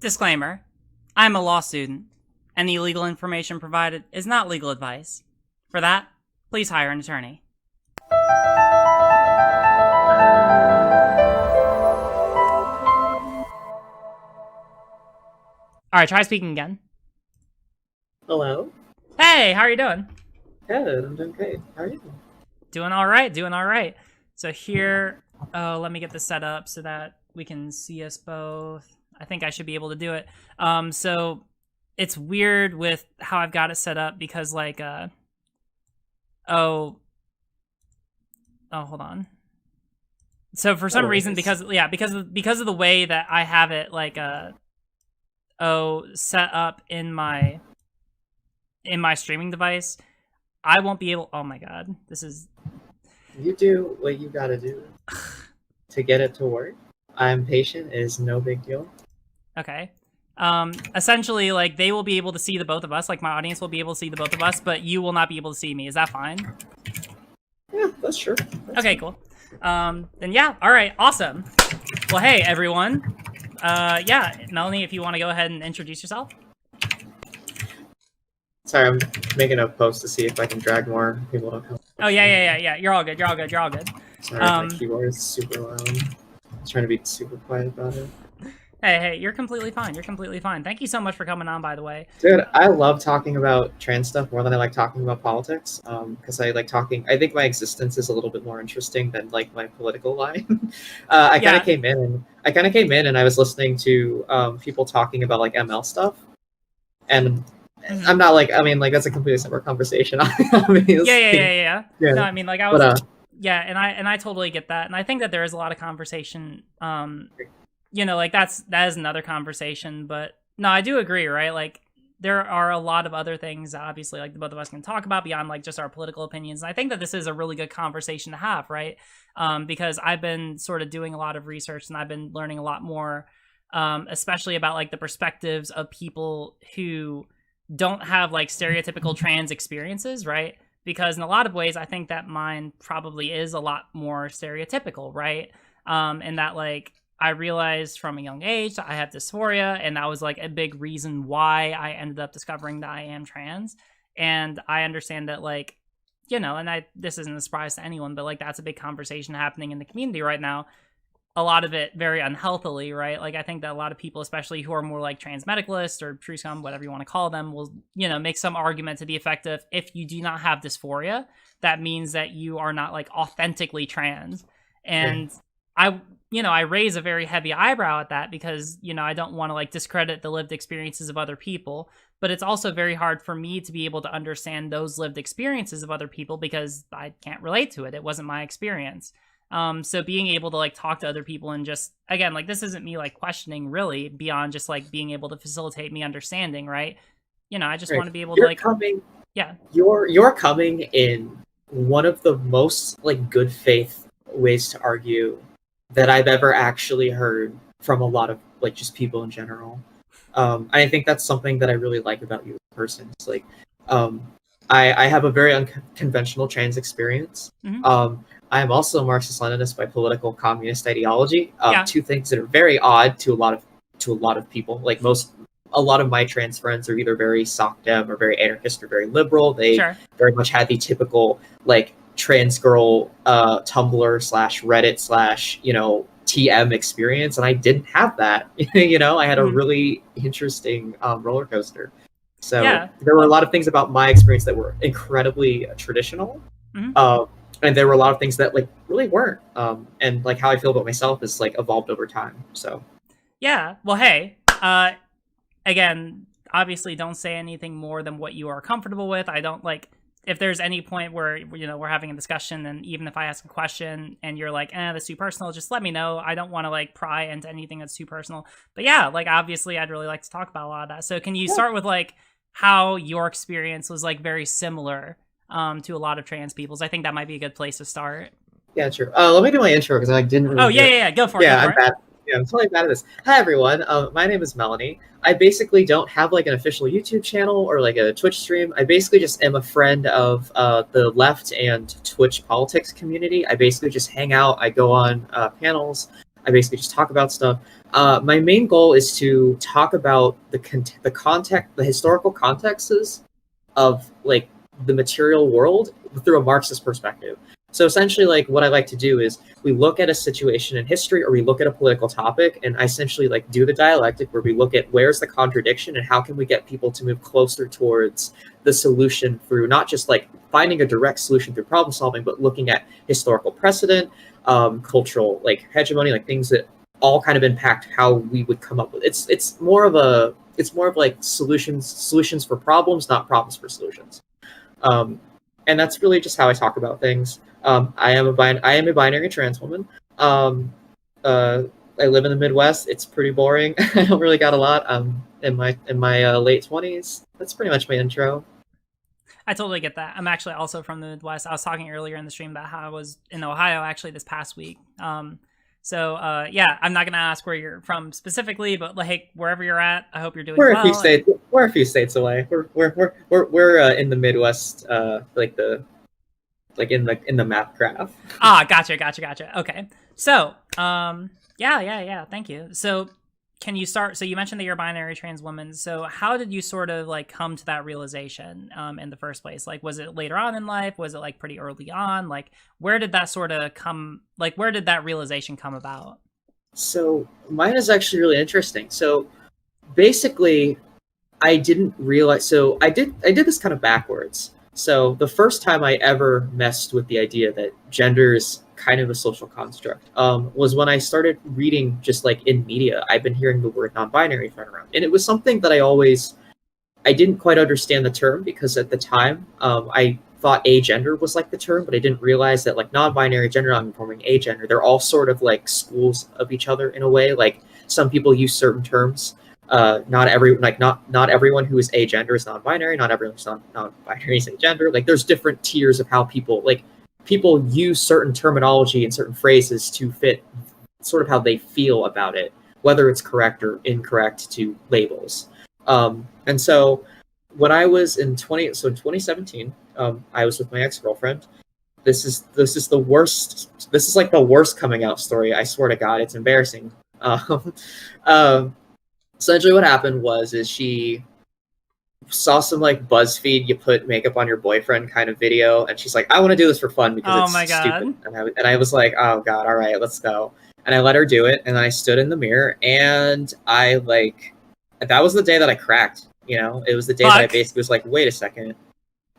Disclaimer. I'm a law student, and the legal information provided is not legal advice. For that, please hire an attorney. Alright, try speaking again. Hello. Hey, how are you doing? Good, I'm doing great. How are you? Doing alright. So here, let me get this set up so that we can see us both. I think I should be able to do it. So it's weird with how I've got it set up because like, hold on. So for some reason, because of the way that I have it like, set up in my streaming device, I won't be able. Oh my god, this is. You do what you gotta do to get it to work. I'm patient. Is no big deal. Okay. Essentially, like, they will be able to see the both of us. Like, my audience will be able to see the both of us, but you will not be able to see me. Is that fine? Yeah, that's sure. Okay, cool. Then yeah, all right, awesome. Well, hey, everyone. Yeah, Melanie, if you want to go ahead and introduce yourself. Sorry, I'm making a post to see if I can drag more people to come. Oh, yeah. You're all good. Sorry, my keyboard is super loud. I'm trying to be super quiet about it. Hey, you're completely fine. Thank you so much for coming on, by the way. Dude, I love talking about trans stuff more than I like talking about politics. Because I like talking. I think my existence is a little bit more interesting than like my political line. I kind of came in and I was listening to people talking about like ML stuff, and I'm not like. I mean, like that's a completely separate conversation. Yeah. No, I mean, like I was. Yeah, and I totally get that, and I think that there is a lot of conversation. You know, like that is another conversation, but no, I do agree, right? Like there are a lot of other things that obviously like the both of us can talk about beyond like just our political opinions. And I think that this is a really good conversation to have, right? Because I've been sort of doing a lot of research and I've been learning a lot more, especially about like the perspectives of people who don't have like stereotypical trans experiences, right? Because in a lot of ways, I think that mine probably is a lot more stereotypical, right? And that like, I realized from a young age that I have dysphoria, and that was like a big reason why I ended up discovering that I am trans. And I understand that, like, you know, and this isn't a surprise to anyone, but like that's a big conversation happening in the community right now. A lot of it very unhealthily, right? Like I think that a lot of people, especially who are more like trans medicalists or true scum, whatever you want to call them, will, you know, make some argument to the effect of if you do not have dysphoria, that means that you are not like authentically trans. And I raise a very heavy eyebrow at that because, you know, I don't want to like discredit the lived experiences of other people, but it's also very hard for me to be able to understand those lived experiences of other people because I can't relate to it. It wasn't my experience. So being able to like talk to other people and just, again, like this isn't me like questioning really beyond just like being able to facilitate me understanding, right? You know, I just want to be able to like, you're coming in one of the most like good faith ways to argue that I've ever actually heard from a lot of like just people in general. I think that's something that I really like about you as a person. It's like I have a very unconventional trans experience. Mm-hmm. I am also a Marxist-Leninist by political communist ideology. Two things that are very odd to a lot of people. Like a lot of my trans friends are either very soc dem or very anarchist or very liberal. They very much had the typical like trans girl Tumblr / Reddit / you know TM experience, and I didn't have that. You know, I had a really interesting roller coaster. So there were a lot of things about my experience that were incredibly traditional, and there were a lot of things that like really weren't. And like how I feel about myself is like evolved over time. So yeah, well, hey, again, obviously, don't say anything more than what you are comfortable with. I don't like. If there's any point where, you know, we're having a discussion and even if I ask a question and you're like, that's too personal, just let me know. I don't want to like pry into anything that's too personal. But yeah, like obviously I'd really like to talk about a lot of that. So can you start with like how your experience was like very similar to a lot of trans people's? I think that might be a good place to start. Yeah, sure. Let me do my intro because I didn't really Go for it. Yeah, I'm bad. Yeah, I'm totally bad at this. Hi, everyone. My name is Melanie. I basically don't have like an official YouTube channel or like a Twitch stream. I basically just am a friend of the left and Twitch politics community. I basically just hang out. I go on panels. I basically just talk about stuff. My main goal is to talk about the historical contexts of like the material world through a Marxist perspective. So essentially, like what I like to do is we look at a situation in history, or we look at a political topic, and I essentially like do the dialectic where we look at where's the contradiction and how can we get people to move closer towards the solution through not just like finding a direct solution through problem solving, but looking at historical precedent, cultural like hegemony, like things that all kind of impact how we would come up with. It's more of like solutions for problems, not problems for solutions. And that's really just how I talk about things. I am a binary trans woman. I live in the Midwest. It's pretty boring. I don't really got a lot. In my late 20s. That's pretty much my intro. I totally get that. I'm actually also from the Midwest. I was talking earlier in the stream about how I was in Ohio actually this past week. So yeah, I'm not gonna ask where you're from specifically, but like wherever you're at, I hope you're doing well. We're a few states away. We're in the Midwest, like in the map graph. Gotcha. Okay. So yeah. Thank you. So can you start? So you mentioned that you're a binary trans woman. So how did you sort of like come to that realization in the first place? Like, was it later on in life? Was it like pretty early on? Like, where did that sort of come? Like, where did that realization come about? So mine is actually really interesting. So basically, I didn't realize. So I did this kind of backwards. So the first time I ever messed with the idea that gender is kind of a social construct was when I started reading just like in media. I've been hearing the word non-binary thrown around, and it was something that I didn't quite understand the term, because at the time I thought agender was like the term, but I didn't realize that like non-binary, gender non-conforming, agender, they're all sort of like schools of each other in a way. Like some people use certain terms. Not everyone who is agender is non-binary. Not everyone who's non-binary is agender. Like there's different tiers of how people use certain terminology and certain phrases to fit sort of how they feel about it, whether it's correct or incorrect to labels. And so when I was in 2017, I was with my ex-girlfriend. This is the worst. This is like the worst coming out story. I swear to God, it's embarrassing. Essentially what happened is she saw some like BuzzFeed, you put makeup on your boyfriend kind of video, and she's like, I want to do this for fun because it's stupid. And I was like, oh God, all right, let's go. And I let her do it, and I stood in the mirror, and that was the day that I cracked. It was the day that I basically was like, wait a second,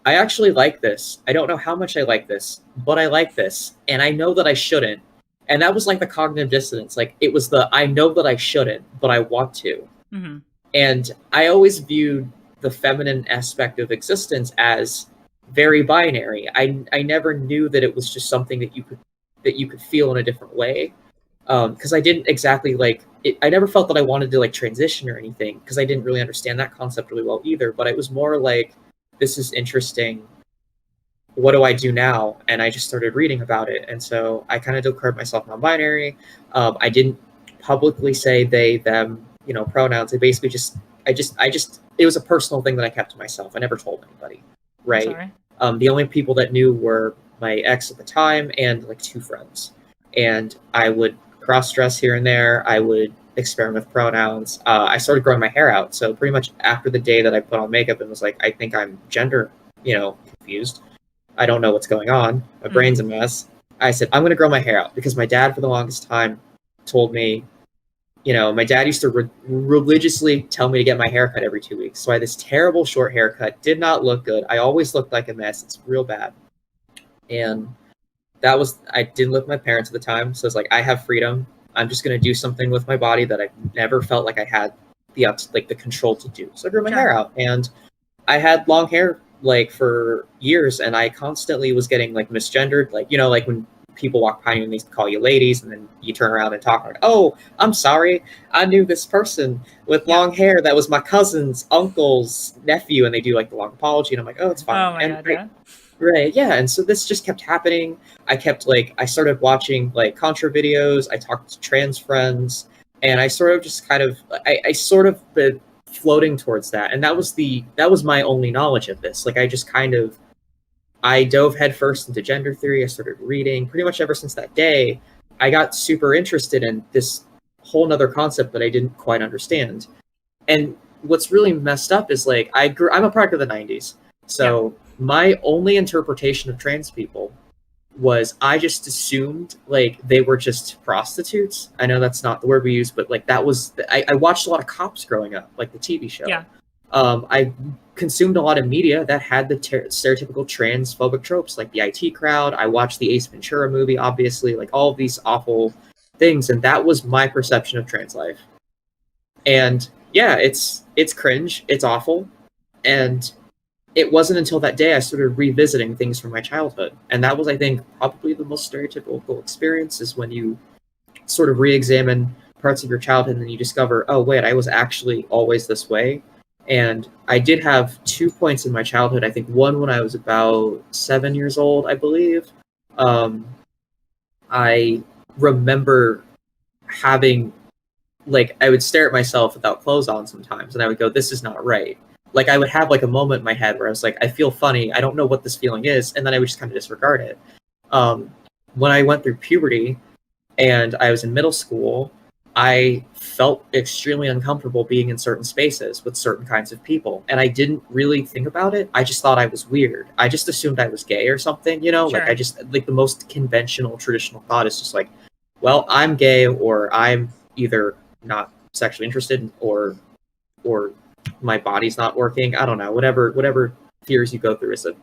I actually like this. I don't know how much I like this, but I like this, and I know that I shouldn't. And that was like the cognitive dissonance. Like it was I know that I shouldn't, but I want to. Mm-hmm. And I always viewed the feminine aspect of existence as very binary. I never knew that it was just something that you could feel in a different way. Because I didn't exactly like it. I never felt that I wanted to like transition or anything, because I didn't really understand that concept really well either. But it was more like, this is interesting. What do I do now? And I just started reading about it. And so I kind of declared myself non-binary. I didn't publicly say they, them, pronouns. I basically it was a personal thing that I kept to myself. I never told anybody, right? The only people that knew were my ex at the time and like 2 friends. And I would cross-dress here and there. I would experiment with pronouns. I started growing my hair out. So pretty much after the day that I put on makeup and was like, I think I'm gender, confused. I don't know what's going on. My brain's a mess. I said, I'm going to grow my hair out, because my dad for the longest time told me, my dad used to religiously tell me to get my hair cut every 2 weeks. So I had this terrible short haircut, did not look good. I always looked like a mess. It's real bad. And I didn't live with my parents at the time. So it's like, I have freedom. I'm just going to do something with my body that I never felt like I had the control to do. So I grew my hair out, and I had long hair like for years, and I constantly was getting like misgendered, like like when people walk behind you and they call you ladies, and then you turn around and talk like, oh, I'm sorry, I knew this person with long hair that was my cousin's uncle's nephew, and they do like the long apology, and I'm like, oh, it's fine. Oh my God, yeah. Right, yeah. And so this just kept happening. I started watching like contra videos. I talked to trans friends, and I sort of just kind of I sort of been floating towards that, and that was my only knowledge of this. Like I dove headfirst into gender theory. I started reading pretty much ever since that day. I got super interested in this whole nother concept that I didn't quite understand. And what's really messed up is like I'm a product of the 90s. So my only interpretation of trans people was I just assumed like they were just prostitutes. I know that's not the word we use, but like that was I watched a lot of Cops growing up, like the TV show. Yeah. I consumed a lot of media that had the stereotypical transphobic tropes, like the IT crowd. I watched the Ace Ventura movie, obviously, like all of these awful things, and that was my perception of trans life. And yeah, it's cringe, it's awful, and it wasn't until that day I started revisiting things from my childhood, and that was, I think, probably the most stereotypical experience, is when you sort of re-examine parts of your childhood and then you discover, oh wait, I was actually always this way. And I did have 2 points in my childhood. I think one when I was about 7 years old, I believe. I remember having, like, I would stare at myself without clothes on sometimes, and I would go, this is not right. Like, I would have, like, a moment in my head where I was like, I feel funny, I don't know what this feeling is, and then I would just kind of disregard it. When I went through puberty, and I was in middle school, I felt extremely uncomfortable being in certain spaces with certain kinds of people. And I didn't really think about it. I just thought I was weird. I just assumed I was gay or something, you know? Sure. Like the most conventional, traditional thought is just like, well, I'm gay, or I'm either not sexually interested, or my body's not working. I don't know, whatever fears you go through as a,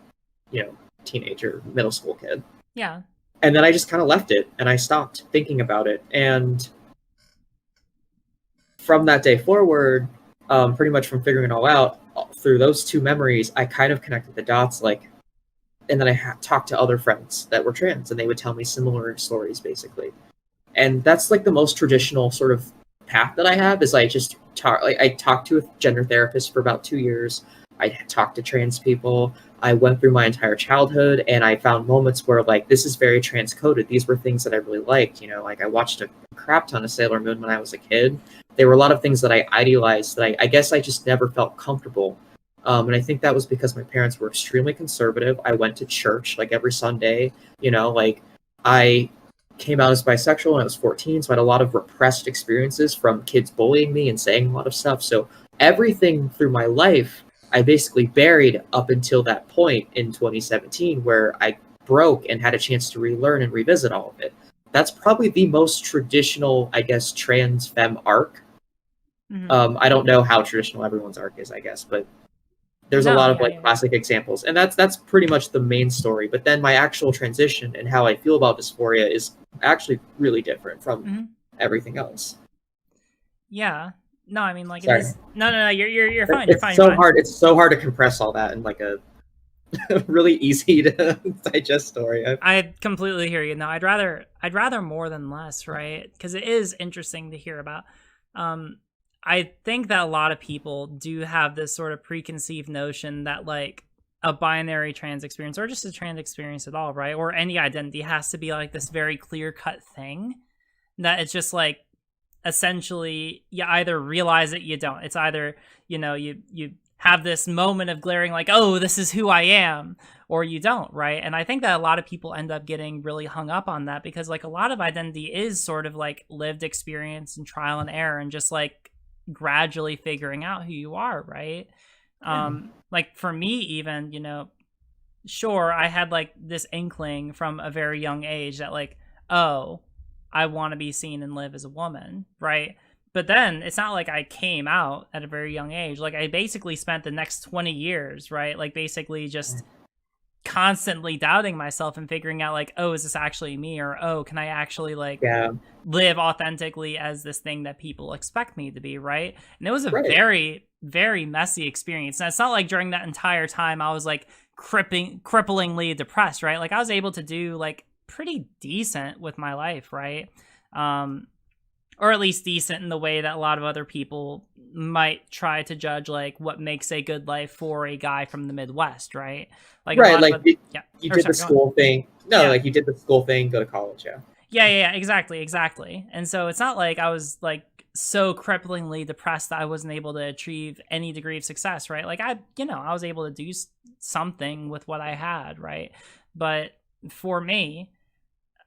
teenager, middle school kid. Yeah. And then I just kind of left it, and I stopped thinking about it. And from that day forward, pretty much from figuring it all out, through those 2 memories, I kind of connected the dots, like, and then I talked to other friends that were trans, and they would tell me similar stories, basically. And that's like the most traditional sort of path that I have, is I just I talked to a gender therapist for about 2 years. I talked to trans people. I went through my entire childhood, and I found moments where, like, this is very transcoded. These were things that I really liked, like I watched a crap ton of Sailor Moon when I was a kid. There were a lot of things that I idealized that I guess I just never felt comfortable. And I think that was because my parents were extremely conservative. I went to church like every Sunday, like I came out as bisexual when I was 14, so I had a lot of repressed experiences from kids bullying me and saying a lot of stuff. So everything through my life, I basically buried up until that point in 2017, where I broke and had a chance to relearn and revisit all of it. That's probably the most traditional, I guess, trans femme arc. Mm-hmm. I don't know how traditional everyone's arc is, I guess, but there's a lot of classic examples, and that's pretty much the main story. But then my actual transition and how I feel about dysphoria is actually really different from everything else. Yeah. No, I mean, like, it is... No, you're fine. It's fine. Hard. It's so hard to compress all that in like a really easy to digest story. I completely hear you. No, I'd rather more than less, right? Because it is interesting to hear about. I think that a lot of people do have this sort of preconceived notion that, like, a binary trans experience, or just a trans experience at all, right, or any identity, has to be like this very clear-cut thing, that it's just like, essentially, you either realize it, you don't. It's either, you have this moment of glaring, like, oh, this is who I am, or you don't, right? And I think that a lot of people end up getting really hung up on that, because, like, a lot of identity is sort of like lived experience and trial and error, and just like gradually figuring out who you are, right? Like, for me, even, sure, I had like this inkling from a very young age that, like, oh, I want to be seen and live as a woman, right? But then it's not like I came out at a very young age. Like, I basically spent the next 20 years, right? Like, basically just constantly doubting myself and figuring out, like, oh, is this actually me? Or, oh, can I actually, like, live authentically as this thing that people expect me to be, right? And it was a very, very messy experience. And it's not like during that entire time I was, like, cripplingly depressed, right? Like, I was able to do, like, pretty decent with my life, right? Or at least decent in the way that a lot of other people might try to judge, like, what makes a good life for a guy from the Midwest, right? Like, right, like, you did the school thing. No, like, you did the school thing, go to college, Yeah, exactly. And so it's not like I was, like, so cripplingly depressed that I wasn't able to achieve any degree of success, right? Like, I was able to do something with what I had, right? But for me,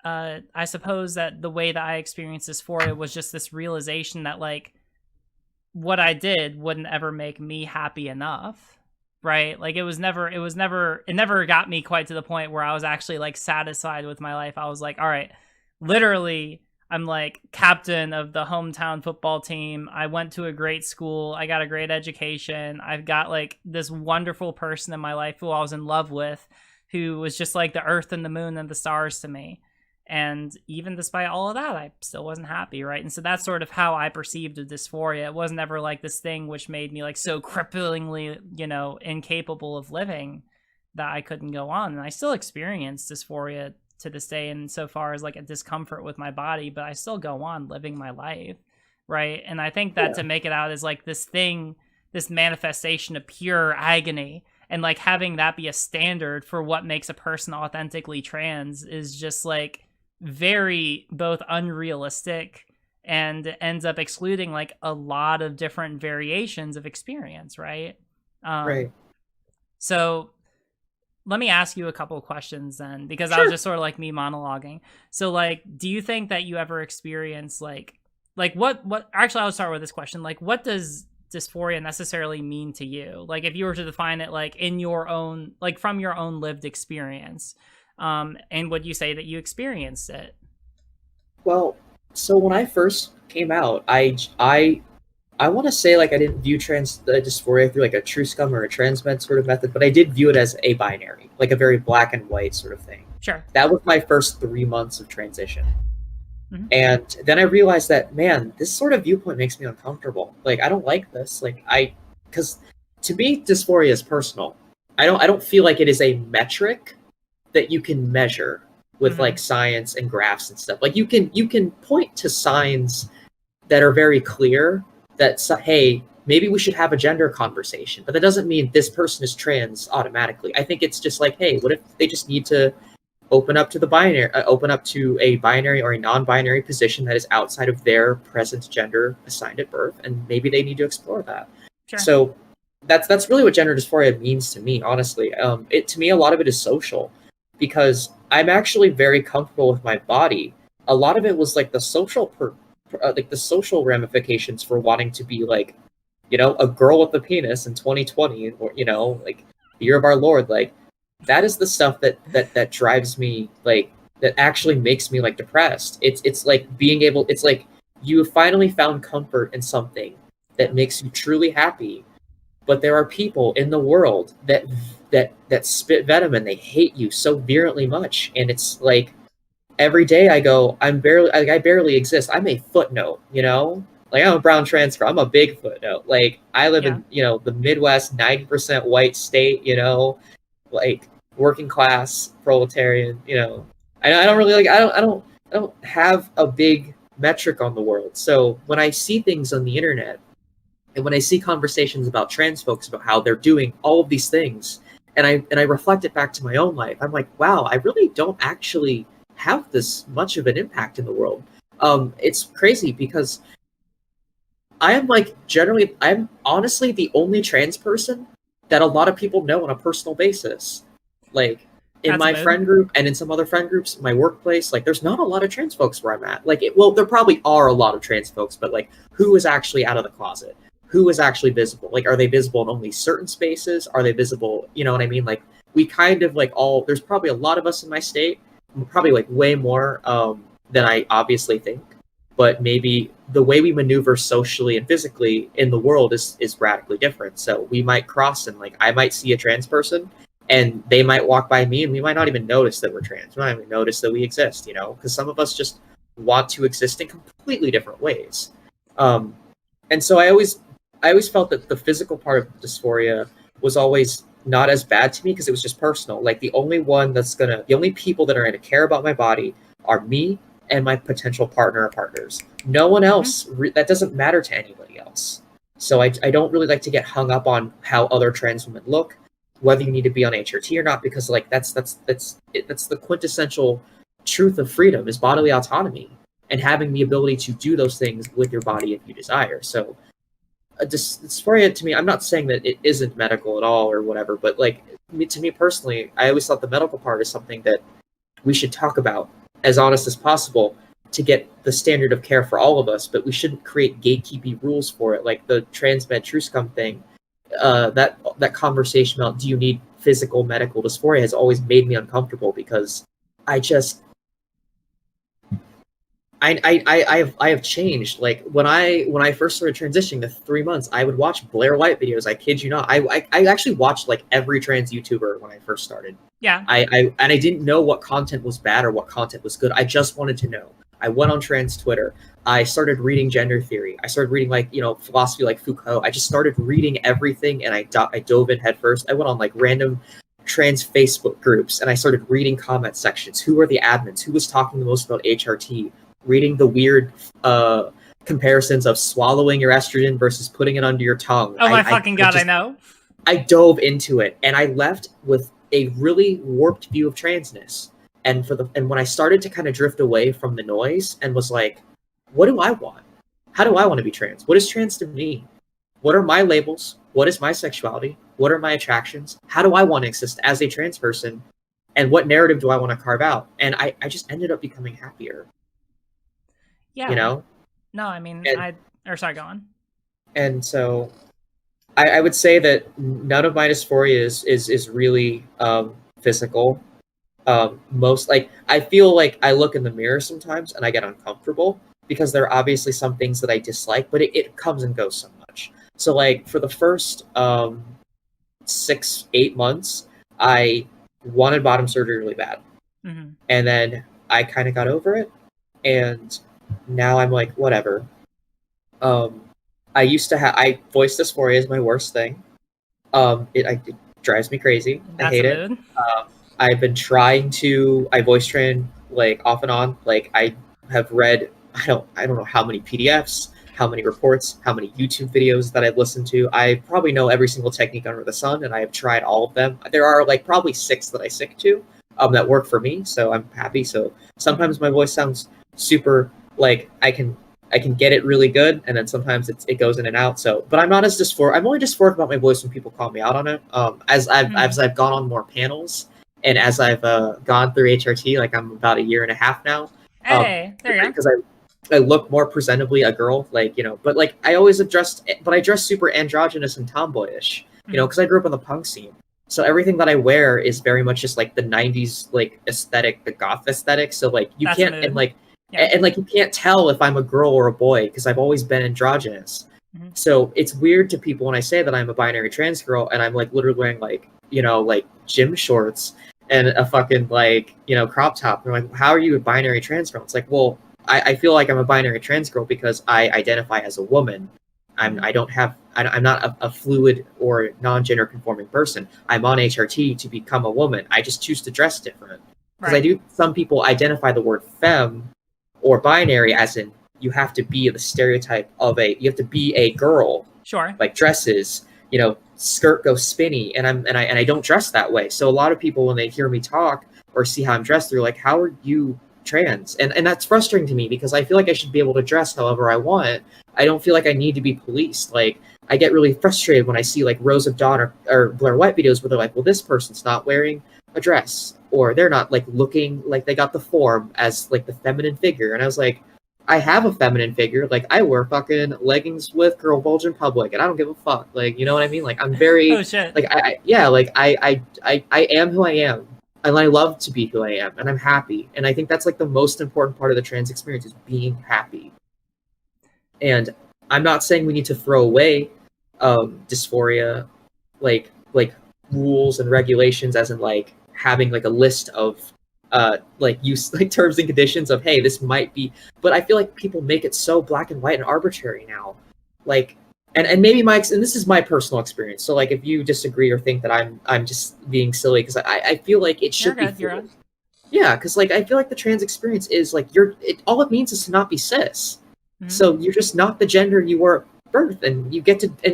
I suppose that the way that I experienced dysphoria was just this realization that like what I did wouldn't ever make me happy enough, right? Like it never got me quite to the point where I was actually like satisfied with my life. I was like, all right, literally I'm like captain of the hometown football team. I went to a great school. I got a great education. I've got like this wonderful person in my life who I was in love with, who was just like the earth and the moon and the stars to me. And even despite all of that, I still wasn't happy, right? And so that's sort of how I perceived the dysphoria. It wasn't ever like this thing which made me like so cripplingly, incapable of living that I couldn't go on. And I still experience dysphoria to this day, and so far as like a discomfort with my body, but I still go on living my life, right? And I think that to make it out as like this thing, this manifestation of pure agony, and like having that be a standard for what makes a person authentically trans is just like very both unrealistic and ends up excluding like a lot of different variations of experience, right? Right. So let me ask you a couple of questions then, because Sure. that was just sort of like me monologuing. So like, do you think that you ever experience like what actually I'll start with this question. Like, what does dysphoria necessarily mean to you? Like if you were to define it like in your own, like from your own lived experience, and would you say that you experienced it? Well, so when I first came out, I want to say like I didn't view dysphoria through like a true scum or a trans med sort of method, but I did view it as a binary, like a very black and white sort of thing. Sure. That was my first 3 months of transition. Mm-hmm. And then I realized that, man, this sort of viewpoint makes me uncomfortable. Like, I don't like this. Like, because to me, dysphoria is personal. I don't feel like it is a metric that you can measure with like science and graphs and stuff. Like you can point to signs that are very clear that, hey, maybe we should have a gender conversation, but that doesn't mean this person is trans automatically. I think it's just like, hey, what if they just need to open up to a binary or a non-binary position that is outside of their present gender assigned at birth, and maybe they need to explore that. Sure. So that's really what gender dysphoria means to me, honestly. To me, a lot of it is social, because I'm actually very comfortable with my body. A lot of it was like the social ramifications for wanting to be like, a girl with a penis in 2020, or like the year of our Lord. Like, that is the stuff that drives me, like, that actually makes me like depressed. It's like it's like you have finally found comfort in something that makes you truly happy, but there are people in the world that spit venom and they hate you so virulently much, and it's like every day I go, I barely exist. I'm a footnote, like I'm a brown transfer. I'm a big footnote. Like I live in the Midwest, 90% white state, like working class proletarian. I don't really like. I don't have a big metric on the world. So when I see things on the internet, and when I see conversations about trans folks about how they're doing all of these things, and I reflect it back to my own life, I'm like, wow, I really don't actually have this much of an impact in the world. It's crazy because I'm honestly the only trans person that a lot of people know on a personal basis. Like in my friend group and in some other friend groups, my workplace, like there's not a lot of trans folks where I'm at. Like, there probably are a lot of trans folks, but like, who is actually out of the closet? Who is actually visible? Like, are they visible in only certain spaces? Are they visible? You know what I mean? Like, we kind of like there's probably a lot of us in my state, probably like way more than I obviously think. But maybe the way we maneuver socially and physically in the world is radically different. So we might cross, and like I might see a trans person and they might walk by me and we might not even notice that we're trans. We might not even notice that we exist, because some of us just want to exist in completely different ways. And so I always felt that the physical part of dysphoria was always not as bad to me because it was just personal. Like the only people that are going to care about my body are me and my potential partner or partners. No one else, that doesn't matter to anybody else. So I don't really like to get hung up on how other trans women look, whether you need to be on HRT or not, because like that's the quintessential truth of freedom is bodily autonomy and having the ability to do those things with your body if you desire. So dysphoria to me, I'm not saying that it isn't medical at all or whatever, but like to me personally, I always thought the medical part is something that we should talk about as honest as possible to get the standard of care for all of us, but we shouldn't create gatekeeping rules for it. Like the transmed truscum thing, that conversation about do you need physical medical dysphoria has always made me uncomfortable, because I just I have changed. Like when I first started transitioning to 3 months, I would watch Blair White videos. I kid you not. I actually watched like every trans YouTuber when I first started. Yeah. I didn't know what content was bad or what content was good. I just wanted to know. I went on trans Twitter. I started reading gender theory. I started reading like, philosophy like Foucault. I just started reading everything, and I dove in head first. I went on like random trans Facebook groups, and I started reading comment sections. Who are the admins? Who was talking the most about HRT? Reading the weird comparisons of swallowing your estrogen versus putting it under your tongue. Oh my fucking God, I know. I dove into it, and I left with a really warped view of transness. And when I started to kind of drift away from the noise and was like, what do I want? How do I want to be trans? What is trans to me? What are my labels? What is my sexuality? What are my attractions? How do I want to exist as a trans person? And what narrative do I want to carve out? And I just ended up becoming happier. Yeah. No, I mean, sorry, go on. And so I would say that none of my dysphoria is really physical. Most, like, I feel like I look in the mirror sometimes and I get uncomfortable because there are obviously some things that I dislike, but it comes and goes so much. So like for the first 6-8 months, I wanted bottom surgery really bad. Mm-hmm. And then I kind of got over it, and now I'm like, whatever. I used to have voice dysphoria is my worst thing. It drives me crazy. I hate it. I've been trying to voice train like off and on. Like I have read I don't know how many PDFs, how many reports, how many YouTube videos that I've listened to. I probably know every single technique under the sun, and I have tried all of them. There are like probably 6 that I stick to that work for me, so I'm happy. So sometimes my voice sounds super, like I can get it really good, and then sometimes it goes in and out. So, but I'm not as dysphoric. I'm only dysphoric about my voice when people call me out on it. As I've gone on more panels, and as I've gone through HRT, like I'm about 1.5 years now. Hey, there you go. Because I look more presentably a girl, like, but like I dress super androgynous and tomboyish, because I grew up in the punk scene. So everything that I wear is very much just like the 90s like aesthetic, the goth aesthetic. So like you can't and like you can't tell if I'm a girl or a boy because I've always been androgynous. Mm-hmm. So it's weird to people when I say that I'm a binary trans girl and I'm like literally wearing like like gym shorts and a fucking like crop top. They're like, how are you a binary trans girl? It's like, well, I feel like I'm a binary trans girl because I identify as a woman. I'm not a fluid or non-gender conforming person. I'm on HRT to become a woman. I just choose to dress different. Because some people identify the word femme or binary as in you have to be the stereotype of you have to be a girl. Sure. Like dresses, skirt goes spinny, and I don't dress that way. So a lot of people when they hear me talk or see how I'm dressed, they're like, how are you trans? And that's frustrating to me because I feel like I should be able to dress however I want. I don't feel like I need to be policed. Like I get really frustrated when I see like Rose of Dawn or Blair White videos where they're like, well, this person's not wearing a dress, or they're not like looking like they got the form as like the feminine figure. And I was like, I have a feminine figure. Like I wear fucking leggings with girl bulge in public, and I don't give a fuck. Like, you know what I mean? Like I'm very oh shit. Like I am who I am. And I love to be who I am, and I'm happy. And I think that's like the most important part of the trans experience is being happy. And I'm not saying we need to throw away dysphoria, like rules and regulations, as in like having like a list of like use like terms and conditions of, hey, this might be. But I feel like people make it so black and white and arbitrary now. Like. And maybe and this is my personal experience. So like, if you disagree or think that I'm just being silly, because I feel like it should be. Yeah, because like I feel like the trans experience is like all it means is to not be cis. Mm-hmm. So you're just not the gender you were at birth, and you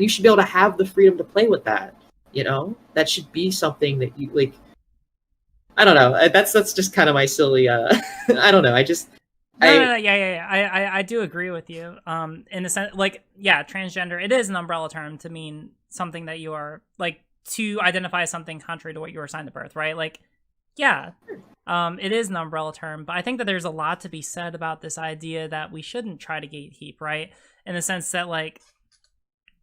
should be able to have the freedom to play with that. That should be something that you like. I don't know. That's just kind of my silly. I don't know. I do agree with you. In the sense, like, yeah, transgender, it is an umbrella term to mean something that you are, like, to identify as something contrary to what you were assigned at birth, right? Like, Yeah. It is an umbrella term, but I think that there's a lot to be said about this idea that we shouldn't try to gatekeep, right? In the sense that, like,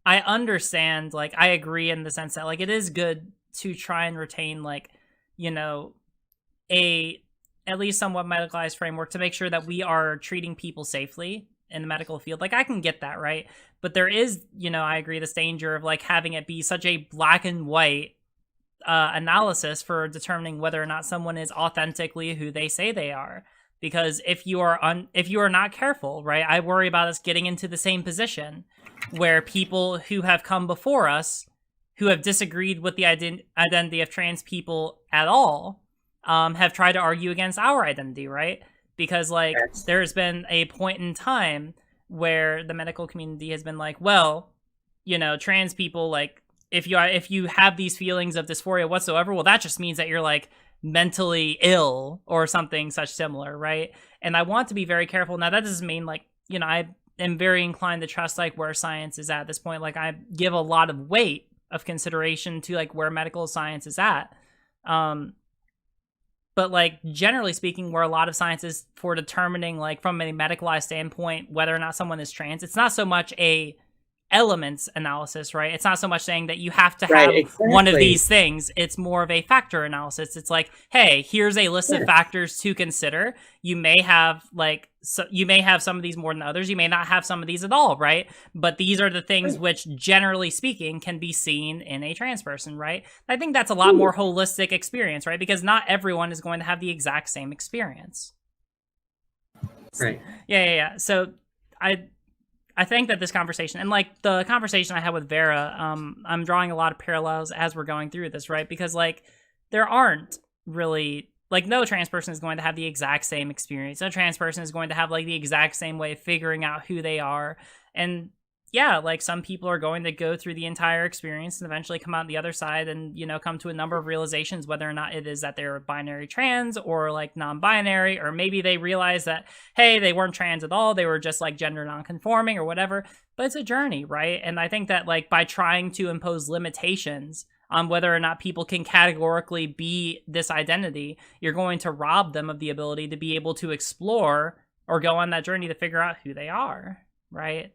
I understand, like, I agree in the sense that, like, it is good to try and retain, like, you know, a at least somewhat medicalized framework to make sure that we are treating people safely in the medical field. Like, I can get that, right? But there is, I agree, this danger of, like, having it be such a black and white analysis for determining whether or not someone is authentically who they say they are. Because if you are not careful, right, I worry about us getting into the same position where people who have come before us, who have disagreed with the identity of trans people at all, have tried to argue against our identity, right? Because, like, there's been a point in time where the medical community has been like, well, trans people, like, if you have these feelings of dysphoria whatsoever, well, that just means that you're, like, mentally ill or something such similar, right? And I want to be very careful. Now, that doesn't mean, like, I am very inclined to trust, like, where science is at this point. Like, I give a lot of weight of consideration to, like, where medical science is at. But, like, generally speaking, where a lot of science is for determining, like, from a medicalized standpoint, whether or not someone is trans, it's not so much a elements analysis, right? It's not so much saying that you have to have one of these things. It's more of a factor analysis. It's like, hey, here's a list of factors to consider. You may have some of these more than others. You may not have some of these at all, right? But these are the things which, generally speaking, can be seen in a trans person, right? I think that's a lot more holistic experience, right? Because not everyone is going to have the exact same experience. Right. Yeah. So I think that this conversation, and, like, the conversation I had with Vera, I'm drawing a lot of parallels as we're going through this, right? Because, like, there aren't really, like, no trans person is going to have the exact same experience. No trans person is going to have, like, the exact same way of figuring out who they are. And yeah, like, some people are going to go through the entire experience and eventually come out the other side and, come to a number of realizations, whether or not it is that they're binary trans or, like, non-binary, or maybe they realize that, hey, they weren't trans at all, they were just, like, gender non-conforming or whatever. But it's a journey, right? And I think that, like, by trying to impose limitations on whether or not people can categorically be this identity, you're going to rob them of the ability to be able to explore or go on that journey to figure out who they are, right?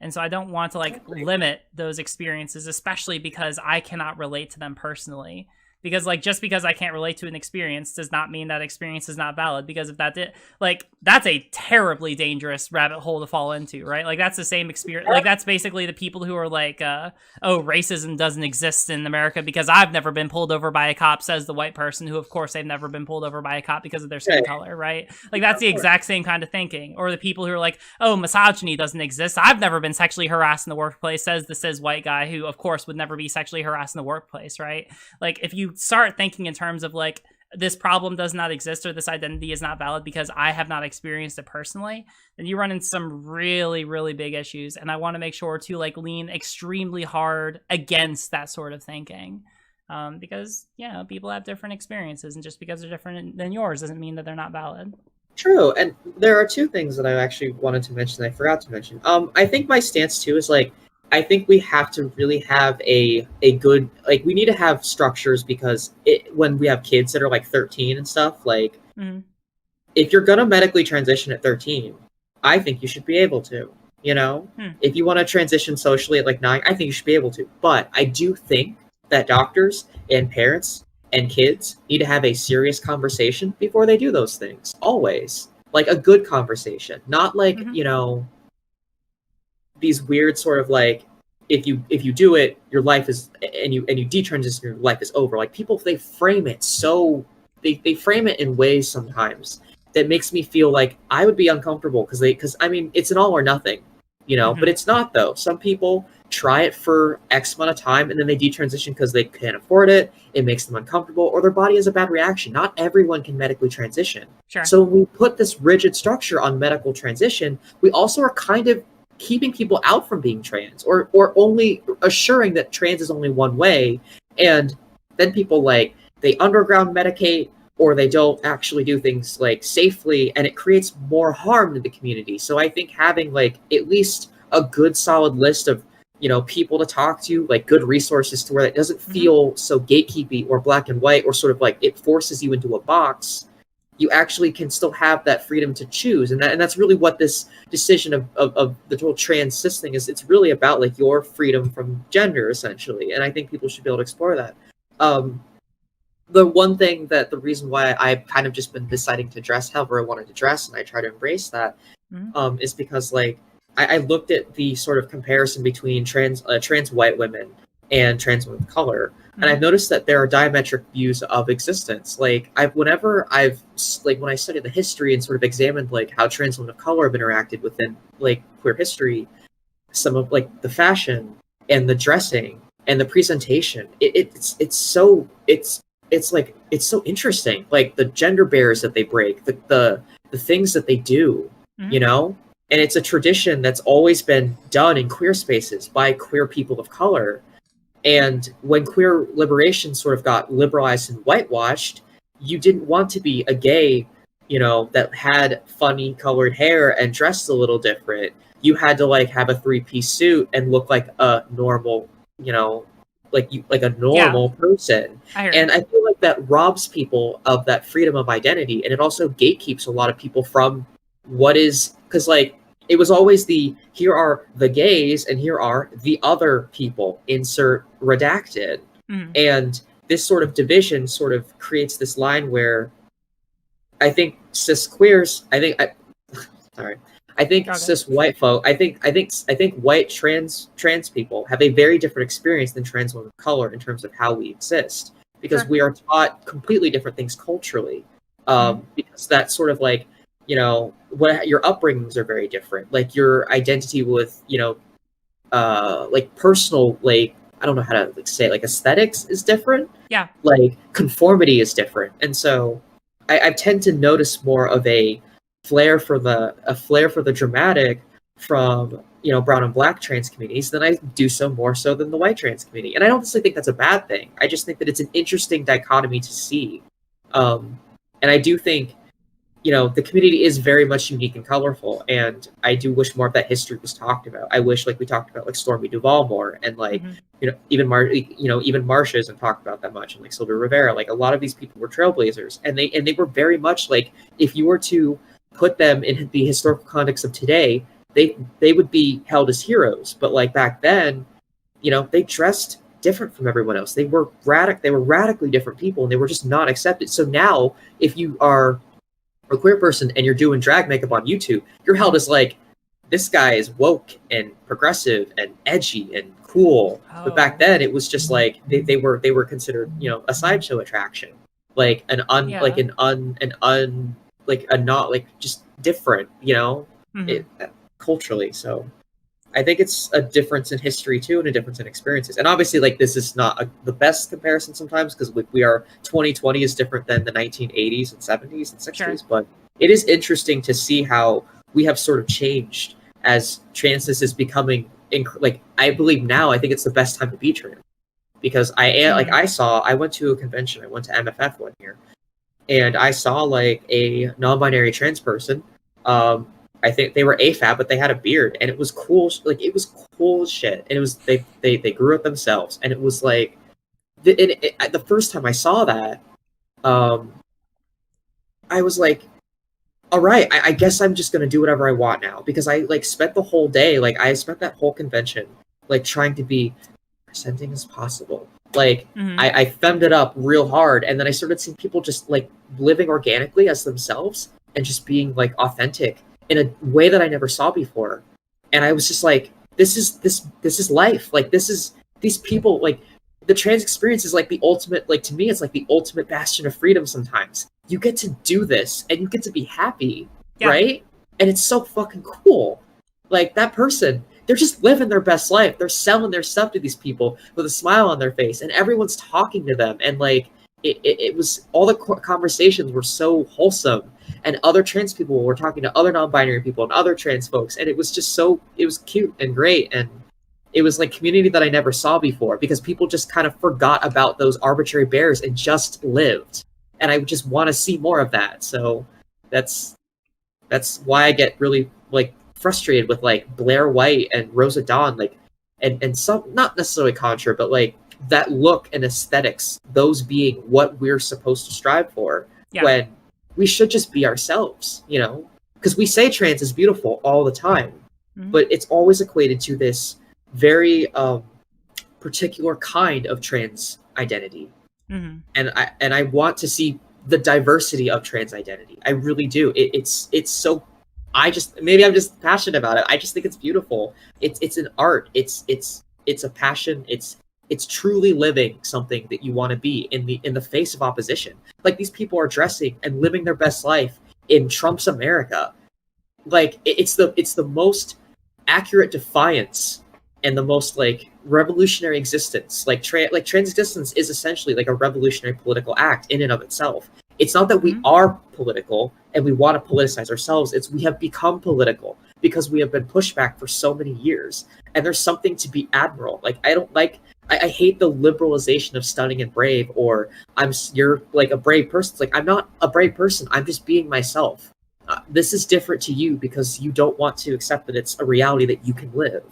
And so I don't want to, like, limit those experiences, especially because I cannot relate to them personally. Because, like, just because I can't relate to an experience does not mean that experience is not valid. Because if that did, like, that's a terribly dangerous rabbit hole to fall into, right? Like, that's the same experience. Like, that's basically the people who are like, oh, racism doesn't exist in America because I've never been pulled over by a cop, says the white person who, of course, they've never been pulled over by a cop because of their skin color, right? Like, that's the exact same kind of thinking. Or the people who are like, oh, misogyny doesn't exist. I've never been sexually harassed in the workplace, says the cis white guy who, of course, would never be sexually harassed in the workplace, right? Like, if you start thinking in terms of, like, this problem does not exist or this identity is not valid because I have not experienced it personally, then you run into some really, really big issues. And I want to make sure to, like, lean extremely hard against that sort of thinking. Because, people have different experiences, and just because they're different than yours doesn't mean that they're not valid. True. And there are two things that I actually wanted to mention that I forgot to mention. I think my stance too is, like, I think we have to really have a good, like, we need to have structures, because when we have kids that are, like, 13 and stuff, like, if you're going to medically transition at 13, I think you should be able to, If you want to transition socially at, like, 9, I think you should be able to. But I do think that doctors and parents and kids need to have a serious conversation before they do those things. Always. Like, a good conversation. Not like, these weird sort of, like, if you do it, your life is, and you detransition, your life is over. Like, people, they frame it so, they frame it in ways sometimes that makes me feel like I would be uncomfortable, because I mean, it's an all or nothing, but it's not, though. Some people try it for X amount of time and then they detransition because they can't afford it. It makes them uncomfortable, or their body has a bad reaction. Not everyone can medically transition. Sure. So when we put this rigid structure on medical transition, we also are kind of keeping people out from being trans, or only assuring that trans is only one way. And then people, like, they underground medicate, or they don't actually do things, like, safely, and it creates more harm to the community. So I think having, like, at least a good solid list of people to talk to, like good resources to where it doesn't feel so gatekeepy or black and white, or sort of like it forces you into a box. You actually can still have that freedom to choose, and that's really what this decision of the whole trans cis thing is. It's really about like your freedom from gender, essentially, and I think people should be able to explore that. The one thing that the reason why I've kind of just been deciding to dress however I wanted to dress, and I try to embrace that, is because like I looked at the sort of comparison between trans white women and trans women of color, and I've noticed that there are diametric views of existence. Like when I studied the history and sort of examined like how trans women of color have interacted within like queer history, some of like the fashion and the dressing and the presentation, it's so interesting. Like the gender barriers that they break, the things that they do, and it's a tradition that's always been done in queer spaces by queer people of color. And when queer liberation sort of got liberalized and whitewashed, you didn't want to be a gay, that had funny colored hair and dressed a little different. You had to like have a 3-piece suit and look like a normal, like a normal person. And I feel like that robs people of that freedom of identity, and it also gatekeeps a lot of people from what is, because like it was always here are the gays and here are the other people, insert redacted. And this sort of division sort of creates this line where I think cis queers, I think cis white folk, I think white trans people have a very different experience than trans women of color in terms of how we exist, because we are taught completely different things culturally. Because that sort of like, what your upbringings are very different. Like your identity with, like personal, like, I don't know how to say it, like aesthetics is different. Yeah. Like conformity is different. And so I tend to notice more of a flair for the dramatic from, brown and black trans communities than I do more so than the white trans community. And I don't necessarily think that's a bad thing. I just think that it's an interesting dichotomy to see. And I do think, the community is very much unique and colorful, and I do wish more of that history was talked about. I wish, like we talked about, like Stormy Duvall more, and like even Marsha isn't talked about that much, and like Sylvia Rivera. Like a lot of these people were trailblazers, and they were very much like, if you were to put them in the historical context of today, they would be held as heroes. But like back then, they dressed different from everyone else. They were radically different people, and they were just not accepted. So now, if you are a queer person and you're doing drag makeup on YouTube, you're held as like, this guy is woke and progressive and edgy and cool. But back then it was just like they were considered, a sideshow attraction, like just different, culturally. So I think it's a difference in history too, and a difference in experiences. And obviously, like, this is not the best comparison sometimes, because we are 2020 is different than the 1980s and 70s and 60s. But it is interesting to see how we have sort of changed as transness is becoming I believe now, I think it's the best time to be trans, because I went to a convention, I went to MFF one year, and I saw like a non-binary trans person. I think they were AFAB, but they had a beard, and it was cool. Like, it was cool as shit. And it was, they grew it themselves. And it was like, the first time I saw that, I was like, all right, I guess I'm just going to do whatever I want now. Because I like spent the whole day, like I spent that whole convention, like trying to be presenting as possible. Like I femmed it up real hard. And then I started seeing people just like living organically as themselves and just being like authentic in a way that I never saw before. And I was just like, this is life. Like, these people, like, the trans experience is like the ultimate, like, to me, it's like the ultimate bastion of freedom sometimes. You get to do this, and you get to be happy, right? And it's so fucking cool. Like, that person, they're just living their best life. They're selling their stuff to these people with a smile on their face, and everyone's talking to them. And, like, it was, all the conversations were so wholesome. And other trans people were talking to other non-binary people and other trans folks. And it was just it was cute and great. And it was like community that I never saw before, because people just kind of forgot about those arbitrary barriers and just lived. And I just want to see more of that. So that's why I get really like frustrated with like Blair White and Rosa Dawn, like and some, not necessarily contra, but like that look and aesthetics, those being what we're supposed to strive for, when we should just be ourselves, you know? Because we say trans is beautiful all the time, but it's always equated to this very particular kind of trans identity. And I want to see the diversity of trans identity. I really do. It's so, maybe I'm just passionate about it. I just think it's beautiful. It's an art. It's a passion. It's truly living something that you want to be in the face of opposition. Like, these people are dressing and living their best life in Trump's America. Like, it's the most accurate defiance and the most like revolutionary existence. Like trans existence is essentially like a revolutionary political act in and of itself. It's not that we are political and we want to politicize ourselves. It's we have become political because we have been pushed back for so many years. And there's something to be admirable. Like, I hate the liberalization of stunning and brave, or you're like a brave person. It's like, I'm not a brave person. I'm just being myself. This is different to you because you don't want to accept that it's a reality that you can live.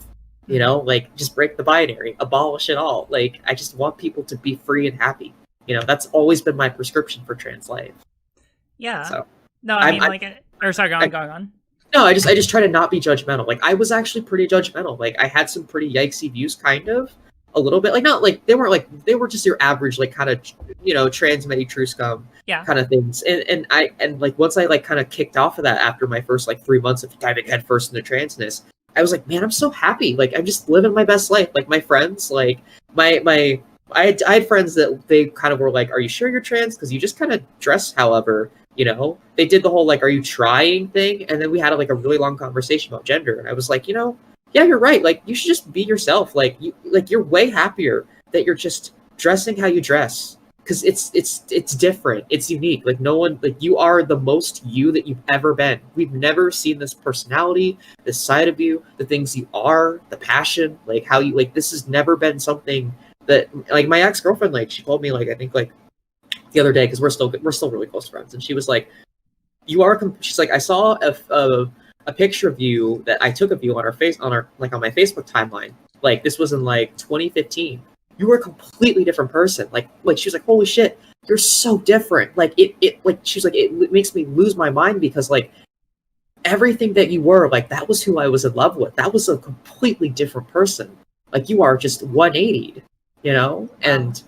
You know, like, just break the binary, abolish it all. Like, I just want people to be free and happy. You know, that's always been my prescription for trans life. Yeah. So, no, I mean, sorry, go on. No, I just try to not be judgmental. Like, I was actually pretty judgmental. Like, I had some pretty yikesy views, kind of, a little bit. Like, not like they were just your average, like, kind of, you know, trans medi true scum kind of things. And like, once I like kind of kicked off of that after my first like 3 months of diving headfirst into transness, I was like, man, I'm so happy. Like, I'm just living my best life. Like, my friends, like I had friends that they kind of were like, are you sure you're trans? Because you just kind of dress however, you know. They did the whole like, are you trying thing? And then we had like a really long conversation about gender. And I was like, you know, yeah, you're right. Like, you should just be yourself. Like, you're way happier that you're just dressing how you dress. Because it's different. It's unique. Like, no one, like, you are the most you that you've ever been. We've never seen this personality, this side of you, the things you are, the passion, like how you, like, this has never been something that, like, my ex-girlfriend, like, she told me, like, I think like the other day, because we're still really close friends, and she was like, she's like, I saw a picture of you that I took of you on my Facebook timeline. Like, this was in like 2015. You were a completely different person. Like she was like, holy shit, you're so different. Like, it like, she was like, it makes me lose my mind because like everything that you were, like, that was who I was in love with. That was a completely different person. Like, you are just 180, you know? And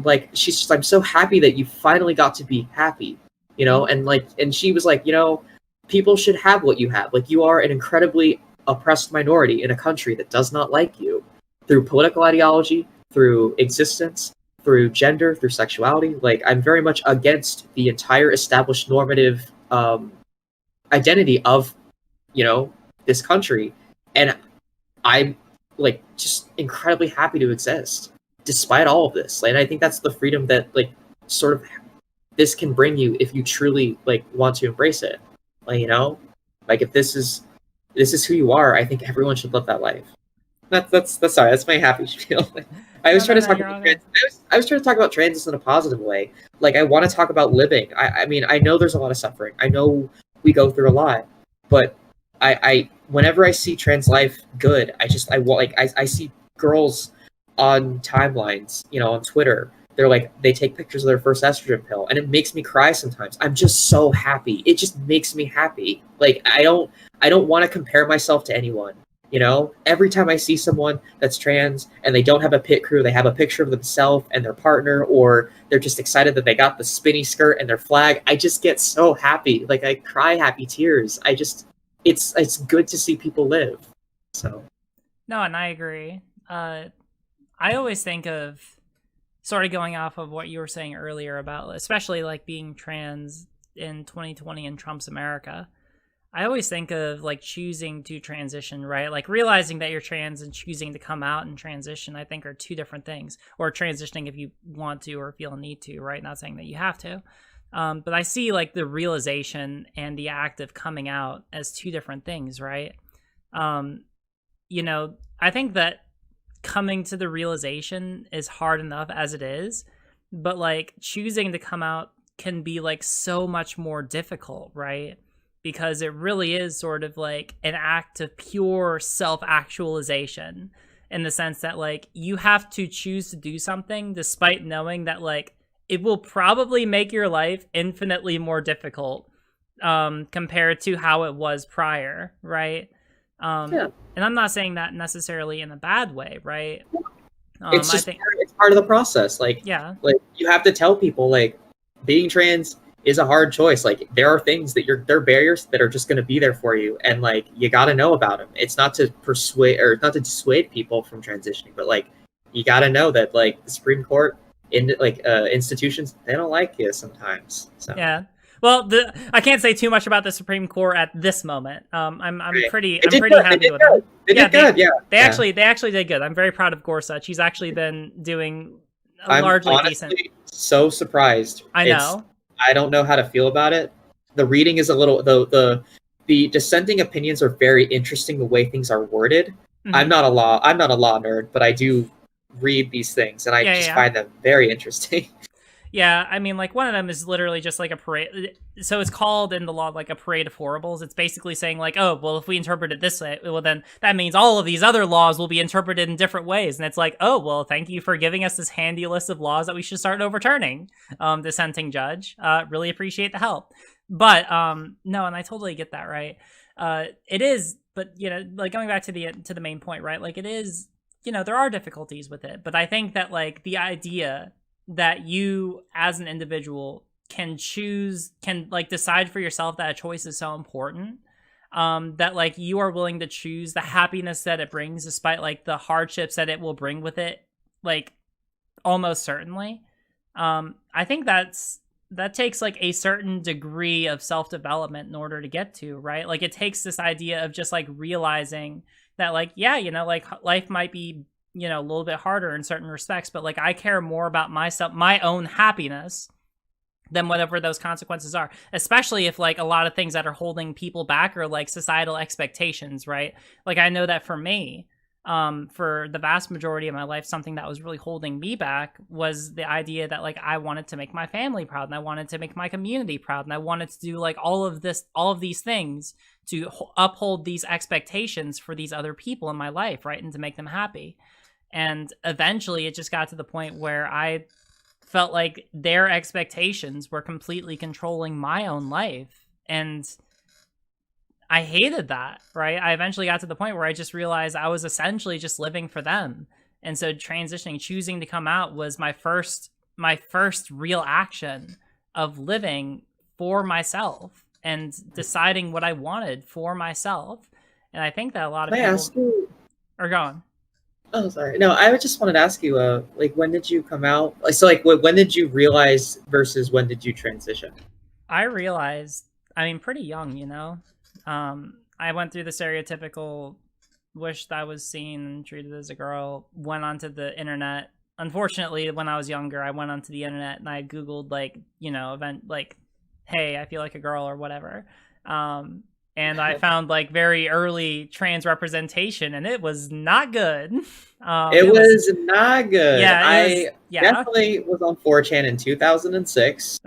like, she's just, I'm so happy that you finally got to be happy, you know? And like, and she was like, you know, people should have what you have. Like, you are an incredibly oppressed minority in a country that does not like you. Through political ideology, through existence, through gender, through sexuality. Like, I'm very much against the entire established normative identity of, you know, this country. And I'm like just incredibly happy to exist despite all of this. And I think that's the freedom that like sort of this can bring you if you truly like want to embrace it. Like, you know, like, if this is who you are, I think everyone should live that life. That's sorry, that's my happy spiel. I was trying to talk about I was trying to talk about trans in a positive way. Like, I want to talk about living. I mean, I know there's a lot of suffering. I know we go through a lot, but I whenever I see trans life good, I see girls on timelines, you know, on Twitter. They're like, they take pictures of their first estrogen pill, and it makes me cry sometimes. I'm just so happy. It just makes me happy. Like, I don't want to compare myself to anyone. You know, every time I see someone that's trans and they don't have a pit crew, they have a picture of themselves and their partner, or they're just excited that they got the spinny skirt and their flag, I just get so happy. Like, I cry happy tears. It's good to see people live. So. No, and I agree. I always think of, sort of going off of what you were saying earlier about, especially like being trans in 2020 in Trump's America. I always think of like choosing to transition, right? Like, realizing that you're trans and choosing to come out and transition, I think, are two different things. Or transitioning if you want to or feel a need to, right? Not saying that you have to. But I see like the realization and the act of coming out as two different things, right? You know, I think that coming to the realization is hard enough as it is, but like choosing to come out can be like so much more difficult, right? Because it really is sort of like an act of pure self-actualization. in the sense that like you have to choose to do something despite knowing that like it will probably make your life infinitely more difficult compared to how it was prior, right? And I'm not saying that necessarily in a bad way, right? It's just it's part of the process. Like, like you have to tell people like being trans is a hard choice. Like there are things that there are barriers that are just going to be there for you, and like you got to know about them. It's not to persuade or not to dissuade people from transitioning, but like you got to know that like the Supreme Court institutions, they don't like you sometimes. So. Yeah. Well, I can't say too much about the Supreme Court at this moment. I'm pretty happy with them. They did good. Yeah. They actually did good. I'm very proud of Gorsuch. He's actually been doing largely decent. I'm so surprised. I know. I don't know how to feel about it. The reading is a little the dissenting opinions are very interesting. The way things are worded. Mm-hmm. I'm not a law nerd, but I do read these things, and I just find them very interesting. Yeah, I mean, like, one of them is literally just, like, a parade. So it's called in the law, like, a parade of horribles. It's basically saying, like, oh, well, if we interpret it this way, well, then that means all of these other laws will be interpreted in different ways. And it's like, oh, well, thank you for giving us this handy list of laws that we should start overturning, dissenting judge. Really appreciate the help. But, no, and I totally get that, right? It is, but, you know, like, going back to the main point, right? Like, it is, you know, there are difficulties with it. But I think that, like, the idea that you as an individual can like decide for yourself that a choice is so important, that like you are willing to choose the happiness that it brings despite like the hardships that it will bring with it, like almost certainly. I think that takes like a certain degree of self-development in order to get to, right? Like it takes this idea of just like realizing that like, yeah, you know, like life might be, you know, a little bit harder in certain respects, but like I care more about myself, my own happiness, than whatever those consequences are, especially if like a lot of things that are holding people back are like societal expectations, right? Like I know that for me, for the vast majority of my life, something that was really holding me back was the idea that like I wanted to make my family proud, and I wanted to make my community proud, and I wanted to do like all of these things to uphold these expectations for these other people in my life, right? And to make them happy. And eventually it just got to the point where I felt like their expectations were completely controlling my own life. And I hated that, right? I eventually got to the point where I just realized I was essentially just living for them. And so transitioning, choosing to come out was my first real action of living for myself and deciding what I wanted for myself. And I think that a lot of people are gone. Oh, sorry. No, I just wanted to ask you, like, when did you come out? So, like, when did you realize versus when did you transition? I realized, I mean, pretty young, you know? I went through the stereotypical wished I was seen and treated as a girl, went onto the internet. Unfortunately, when I was younger, I went onto the internet and I Googled, like, you know, event, like, hey, I feel like a girl or whatever. And I found like very early trans representation, and it was not good. It was not good. Yeah, I definitely was on 4chan in 2006.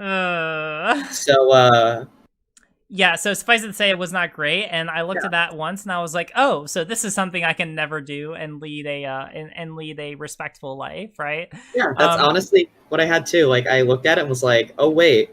Yeah, so suffice it to say, it was not great. And I looked at that once, and I was like, "Oh, so this is something I can never do and lead a respectful life, right?" Yeah, that's honestly what I had too. Like, I looked at it and was like, "Oh wait,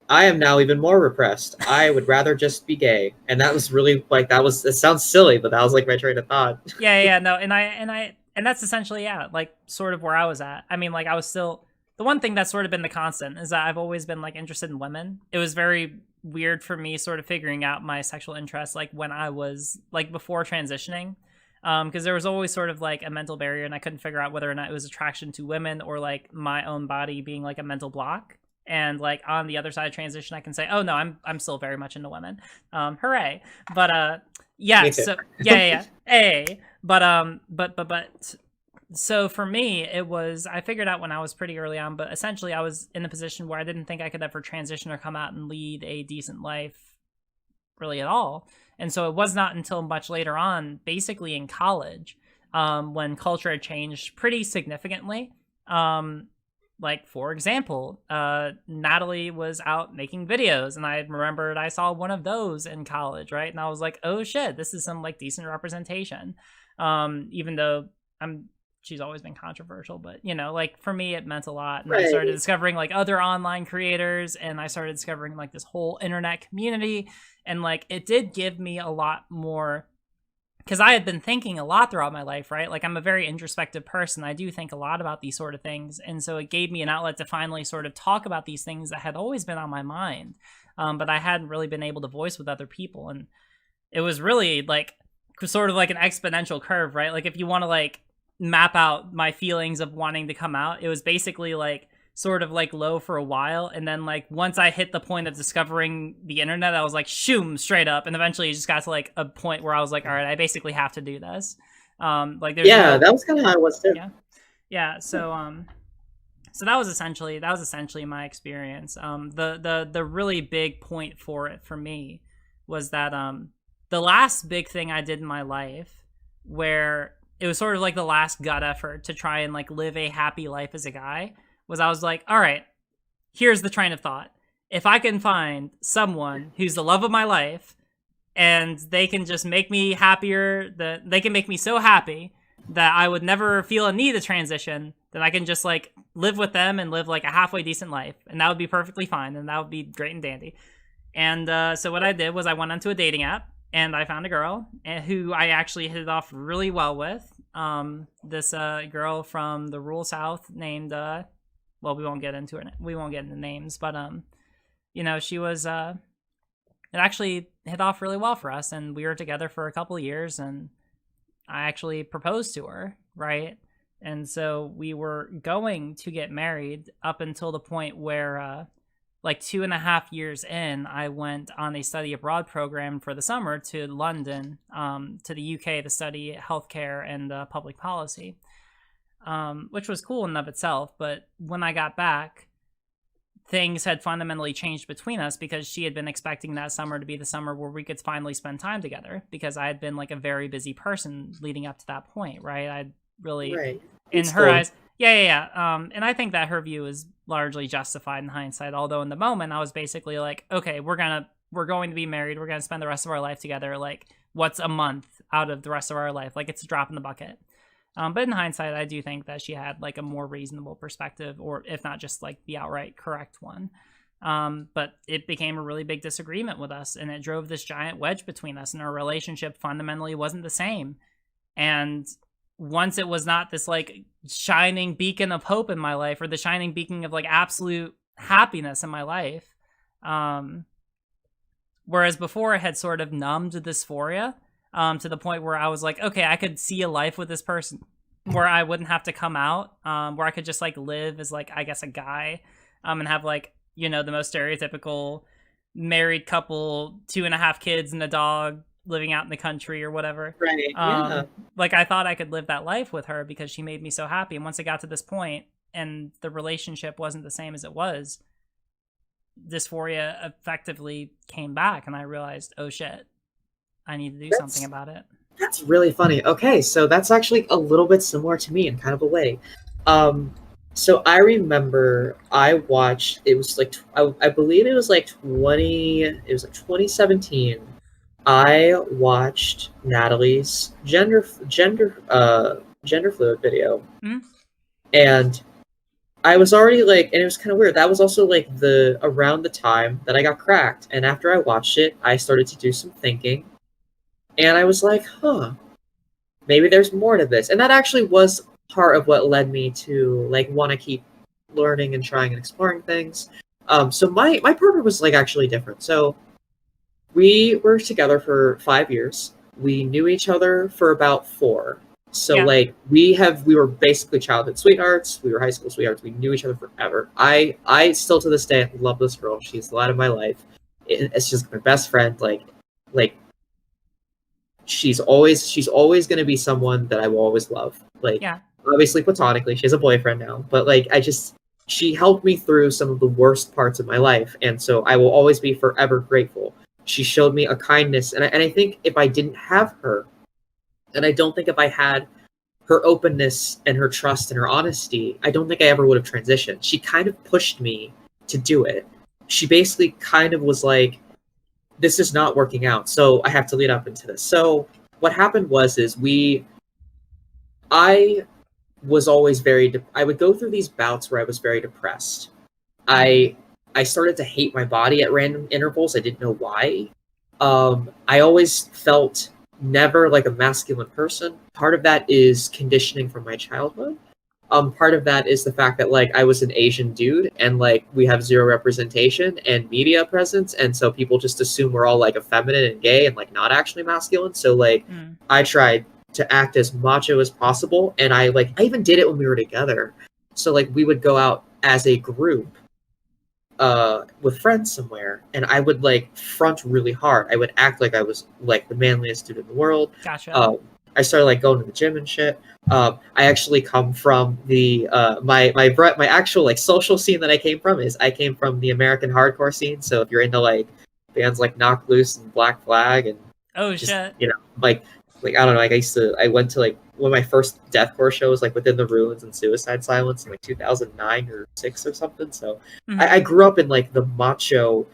I am now even more repressed. I would rather just be gay." And that was really like it sounds silly, but that was like my train of thought. No, and that's essentially like sort of where I was at. I mean, like I was still, the one thing that's sort of been the constant is that I've always been like interested in women. It was very weird for me sort of figuring out my sexual interest like when I was like before transitioning. Because there was always sort of like a mental barrier, and I couldn't figure out whether or not it was attraction to women or like my own body being like a mental block. And like on the other side of transition, I can say, oh no, I'm still very much into women. Hooray. But so hey. But so for me, it was, I figured out when I was pretty early on, but essentially I was in a position where I didn't think I could ever transition or come out and lead a decent life really at all. And so it was not until much later on, basically in college, when culture had changed pretty significantly. Like, for example, Natalie was out making videos, and I remembered I saw one of those in college, right? And I was like, oh shit, this is some like decent representation. Even though she's always been controversial, but you know, like for me, it meant a lot. And I started discovering like other online creators, and I started discovering like this whole internet community, and like it did give me a lot more, because I had been thinking a lot throughout my life, right? Like I'm a very introspective person. I do think a lot about these sort of things. And so it gave me an outlet to finally sort of talk about these things that had always been on my mind, but I hadn't really been able to voice with other people. And it was really like sort of like an exponential curve, right? Like if you want to like map out my feelings of wanting to come out, it was basically like sort of like low for a while, and then like once I hit the point of discovering the internet, I was like shoom straight up, and eventually it just got to like a point where I was like, all right, I basically have to do this. Like there's that was kind of how it was too. So that was essentially my experience. The really big point for it for me was that the last big thing I did in my life, where it was sort of like the last gut effort to try and like live a happy life as a guy, was I was like, all right, here's the train of thought. If I can find someone who's the love of my life, and they can just make me happier, that they can make me so happy that I would never feel a need to transition, then I can just like live with them and live like a halfway decent life, and that would be perfectly fine, and that would be great and dandy. And so what I did was I went onto a dating app, and I found a girl who I actually hit it off really well with. This girl from the rural South named, well, we won't get into it. We won't get into names, but you know, she was. It actually hit off really well for us, and we were together for a couple of years, and I actually proposed to her, right? And so we were going to get married up until the point where, like 2.5 years in, I went on a study abroad program for the summer to London, to the UK, to study healthcare and public policy, which was cool in and of itself. But when I got back, things had fundamentally changed between us, because she had been expecting that summer to be the summer where we could finally spend time together, because I had been like a very busy person leading up to that point, right? I'd really, in her eyes, and I think that her view is largely justified in hindsight, although in the moment I was basically like, okay, we're going to be married, we're going to spend the rest of our life together, like what's a month out of the rest of our life? Like it's a drop in the bucket. But in hindsight, I do think that she had like a more reasonable perspective, or if not just like the outright correct one. But it became a really big disagreement with us, and it drove this giant wedge between us, and our relationship fundamentally wasn't the same. And once it was not this like shining beacon of hope in my life, or the shining beacon of like absolute happiness in my life, whereas before it had sort of numbed dysphoria, to the point where I was like, okay, I could see a life with this person where I wouldn't have to come out, where I could just like live as like, I guess, a guy, and have like, you know, the most stereotypical married couple, 2.5 kids and a dog, living out in the country or whatever. Right. Like I thought I could live that life with her because she made me so happy. And once it got to this point and the relationship wasn't the same as it was, dysphoria effectively came back, and I realized, oh shit, I need to do something about it. That's really funny. Okay, so that's actually a little bit similar to me in kind of a way. So I remember I watched, it was like, I believe it was like 2017. I watched Natalie's gender fluid video, and I was already like, and it was kind of weird. That was also like around the time that I got cracked, and after I watched it, I started to do some thinking, and I was like, maybe there's more to this, and that actually was part of what led me to like want to keep learning and trying and exploring things. So my partner was like actually different. So we were together for 5 years. We knew each other for about 4. So like we were basically childhood sweethearts. We were high school sweethearts. We knew each other forever. I still to this day love this girl. She's the light of my life. It's just my best friend. Like she's always going to be someone that I will always love. Like obviously platonically, she has a boyfriend now, but like she helped me through some of the worst parts of my life, and so I will always be forever grateful. She showed me a kindness, and I think if I didn't have her, and I don't think if I had her openness and her trust and her honesty, I don't think I ever would have transitioned. She kind of pushed me to do it. She basically kind of was like, this is not working out, so I have to lead up into this. So what happened was we I was always I would go through these bouts where I was very depressed. I started to hate my body at random intervals. I didn't know why. I always felt never like a masculine person. Part of that is conditioning from my childhood. Part of that is the fact that like I was an Asian dude and like we have zero representation and media presence, and so people just assume we're all like effeminate and gay and like not actually masculine. So like I tried to act as macho as possible, and I even did it when we were together. So like we would go out as a group with friends somewhere, and I would like front really hard. I would act like I was like the manliest dude in the world. Gotcha. I started like going to the gym and shit. I actually come from the my actual like social scene that I came from the American hardcore scene. So if you're into like bands like Knock Loose and Black Flag and shit, you know, like I don't know, like I went to like one of my first deathcore shows like Within the Ruins and Suicide Silence in like 2009 or 6 or something. So I grew up in like the macho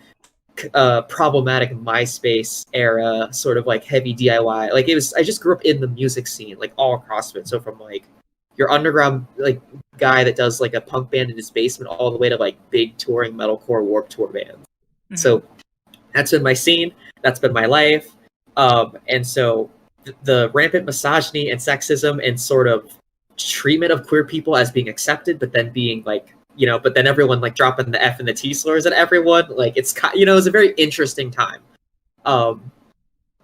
problematic MySpace era sort of like heavy DIY. Like I just grew up in the music scene like all across it. So from like your underground like guy that does like a punk band in his basement all the way to like big touring metalcore Warped Tour bands. So that's been my scene, that's been my life. And so the rampant misogyny and sexism and sort of treatment of queer people as being accepted, but then being like, you know, but then everyone like dropping the F and the T slurs at everyone, like it's, you know, it was a very interesting time.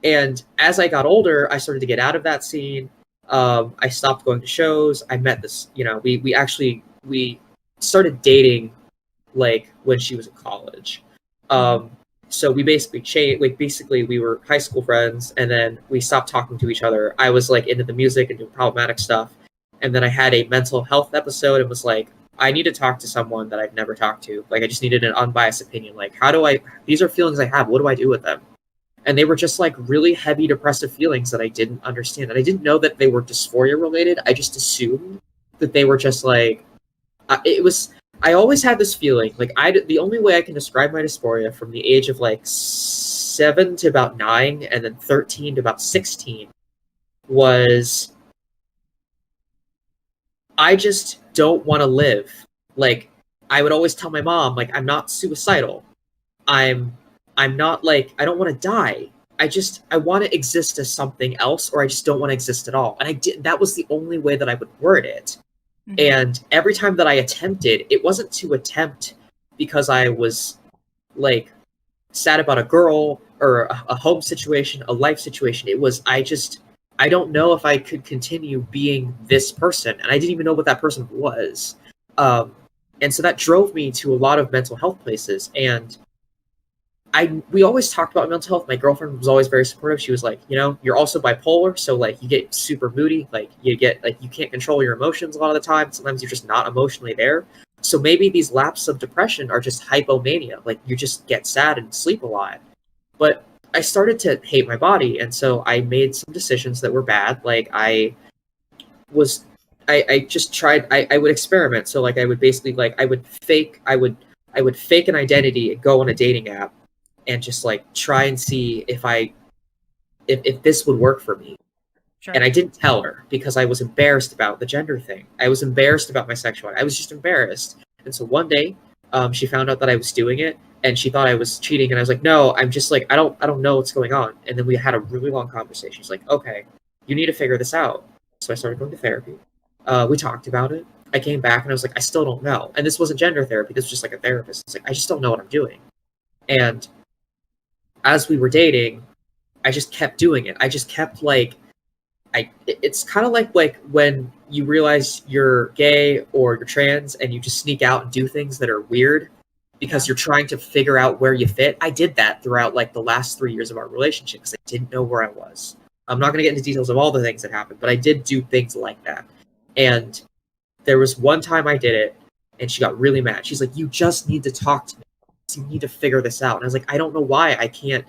And as I got older, I started to get out of that scene. I stopped going to shows. I met this, you know, we started dating like when she was in college. So we basically changed, like basically we were high school friends, and then we stopped talking to each other. I was like into the music and doing problematic stuff. And then I had a mental health episode and was like, I need to talk to someone that I've never talked to. Like, I just needed an unbiased opinion. Like, these are feelings I have. What do I do with them? And they were just like really heavy depressive feelings that I didn't understand. And I didn't know that they were dysphoria related. I just assumed that they were just like, I always had this feeling, like the only way I can describe my dysphoria from the age of like 7 to about 9 and then 13 to about 16 was I just don't want to live. Like, I would always tell my mom, like, I'm not suicidal. I'm not like, I don't want to die. I want to exist as something else, or I just don't want to exist at all. And that was the only way that I would word it. And every time that I attempted, it wasn't to attempt because I was like sad about a girl or a home situation, a life situation. It was, I don't know if I could continue being this person. And I didn't even know what that person was. And so that drove me to a lot of mental health places. And we always talked about mental health. My girlfriend was always very supportive. She was like, you know, you're also bipolar. So like you get super moody, like you can't control your emotions a lot of the time. Sometimes you're just not emotionally there. So maybe these lapses of depression are just hypomania. Like you just get sad and sleep a lot. But I started to hate my body. And so I made some decisions that were bad. Like I just tried, I would experiment. So like I would basically like, I would fake an identity and go on a dating app and just like try and see if this would work for me. Sure. And I didn't tell her because I was embarrassed about the gender thing. I was embarrassed about my sexuality. I was just embarrassed. And so one day, she found out that I was doing it, and she thought I was cheating. And I was like, no, I'm just like, I don't know what's going on. And then we had a really long conversation. She's like, okay, you need to figure this out. So I started going to therapy. We talked about it. I came back and I was like, I still don't know. And this wasn't gender therapy. This was just like a therapist. It's like, I just don't know what I'm doing. And as we were dating, I just kept doing it. I just kept like, it's kind of like when you realize you're gay or you're trans and you just sneak out and do things that are weird because you're trying to figure out where you fit. I did that throughout like the last 3 years of our relationship because I didn't know where I was. I'm not going to get into details of all the things that happened, but I did do things like that. And there was one time I did it and she got really mad. She's like, you just need to talk to me. You need to figure this out. And I was like, I don't know why I can't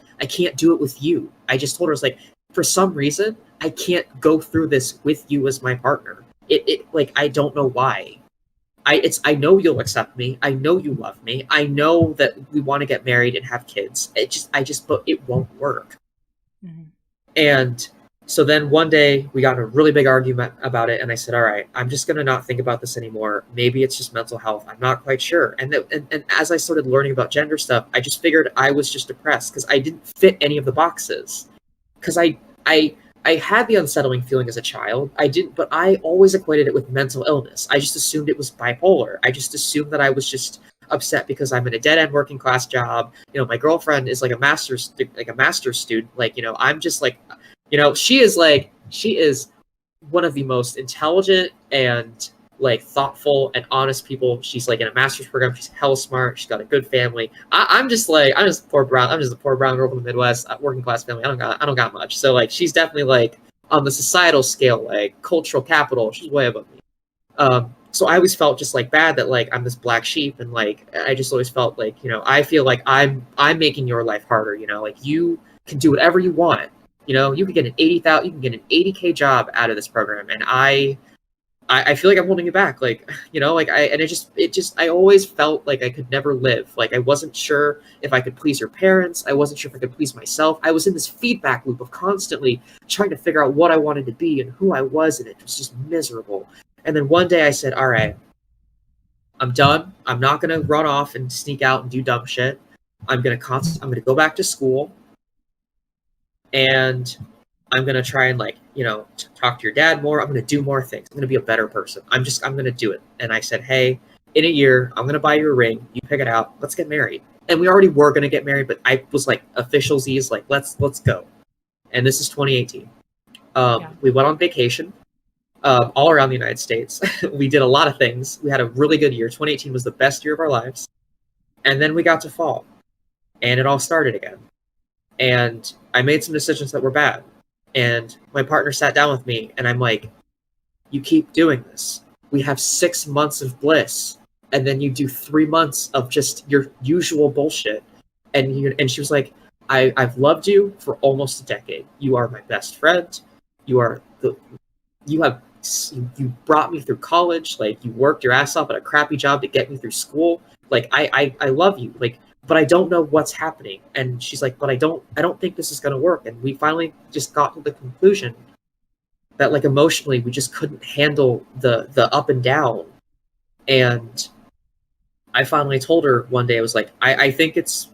do it with you. I just told her, it's like, for some reason, I can't go through this with you as my partner. It like, I don't know why. I know you'll accept me. I know you love me. I know that we want to get married and have kids. But it won't work. And So then one day we got in a really big argument about it, and I said, all right, I'm just going to not think about this anymore. Maybe it's just mental health. I'm not quite sure. And as I started learning about gender stuff, I just figured I was just depressed because I didn't fit any of the boxes. Because I had the unsettling feeling as a child. I didn't, but I always equated it with mental illness. I just assumed it was bipolar. I just assumed that I was just upset because I'm in a dead-end working class job. You know, my girlfriend is like a master's student. Like, you know, I'm just like, you know, she is one of the most intelligent and like thoughtful and honest people. She's like in a master's program. She's hella smart. She's got a good family. I'm just a poor brown girl from the Midwest, working class family. I don't got much. So like, she's definitely like on the societal scale, like cultural capital. She's way above me. So I always felt just like bad that like I'm this black sheep, and like I just always felt like, you know, I feel like I'm making your life harder. You know, like you can do whatever you want. You know, you can get an $80K job out of this program, and I feel like I'm holding you back. Like, you know, like I always felt like I could never live. Like I wasn't sure if I could please your parents. I wasn't sure if I could please myself. I was in this feedback loop of constantly trying to figure out what I wanted to be and who I was, and it was just miserable. And then one day I said, all right, I'm done. I'm not going to run off and sneak out and do dumb shit. I'm going to go back to school, and I'm going to try and like, you know, talk to your dad more. I'm going to do more things. I'm going to be a better person. I'm going to do it. And I said, hey, in a year, I'm going to buy you a ring. You pick it out. Let's get married. And we already were going to get married, but I was like, officialsies, like, let's go. And this is 2018. We went on vacation all around the United States. We did a lot of things. We had a really good year. 2018 was the best year of our lives. And then we got to fall, and it all started again. And I made some decisions that were bad. And my partner sat down with me, and I'm like, you keep doing this. We have 6 months of bliss, and then you do 3 months of just your usual bullshit. And she was like, I've loved you for almost a decade. You are my best friend. You brought me through college. Like, you worked your ass off at a crappy job to get me through school. Like, I love you. Like, but I don't know what's happening. And she's like, but I don't think this is going to work. And we finally just got to the conclusion that like emotionally, we just couldn't handle the up and down. And I finally told her one day, I was like, I think it's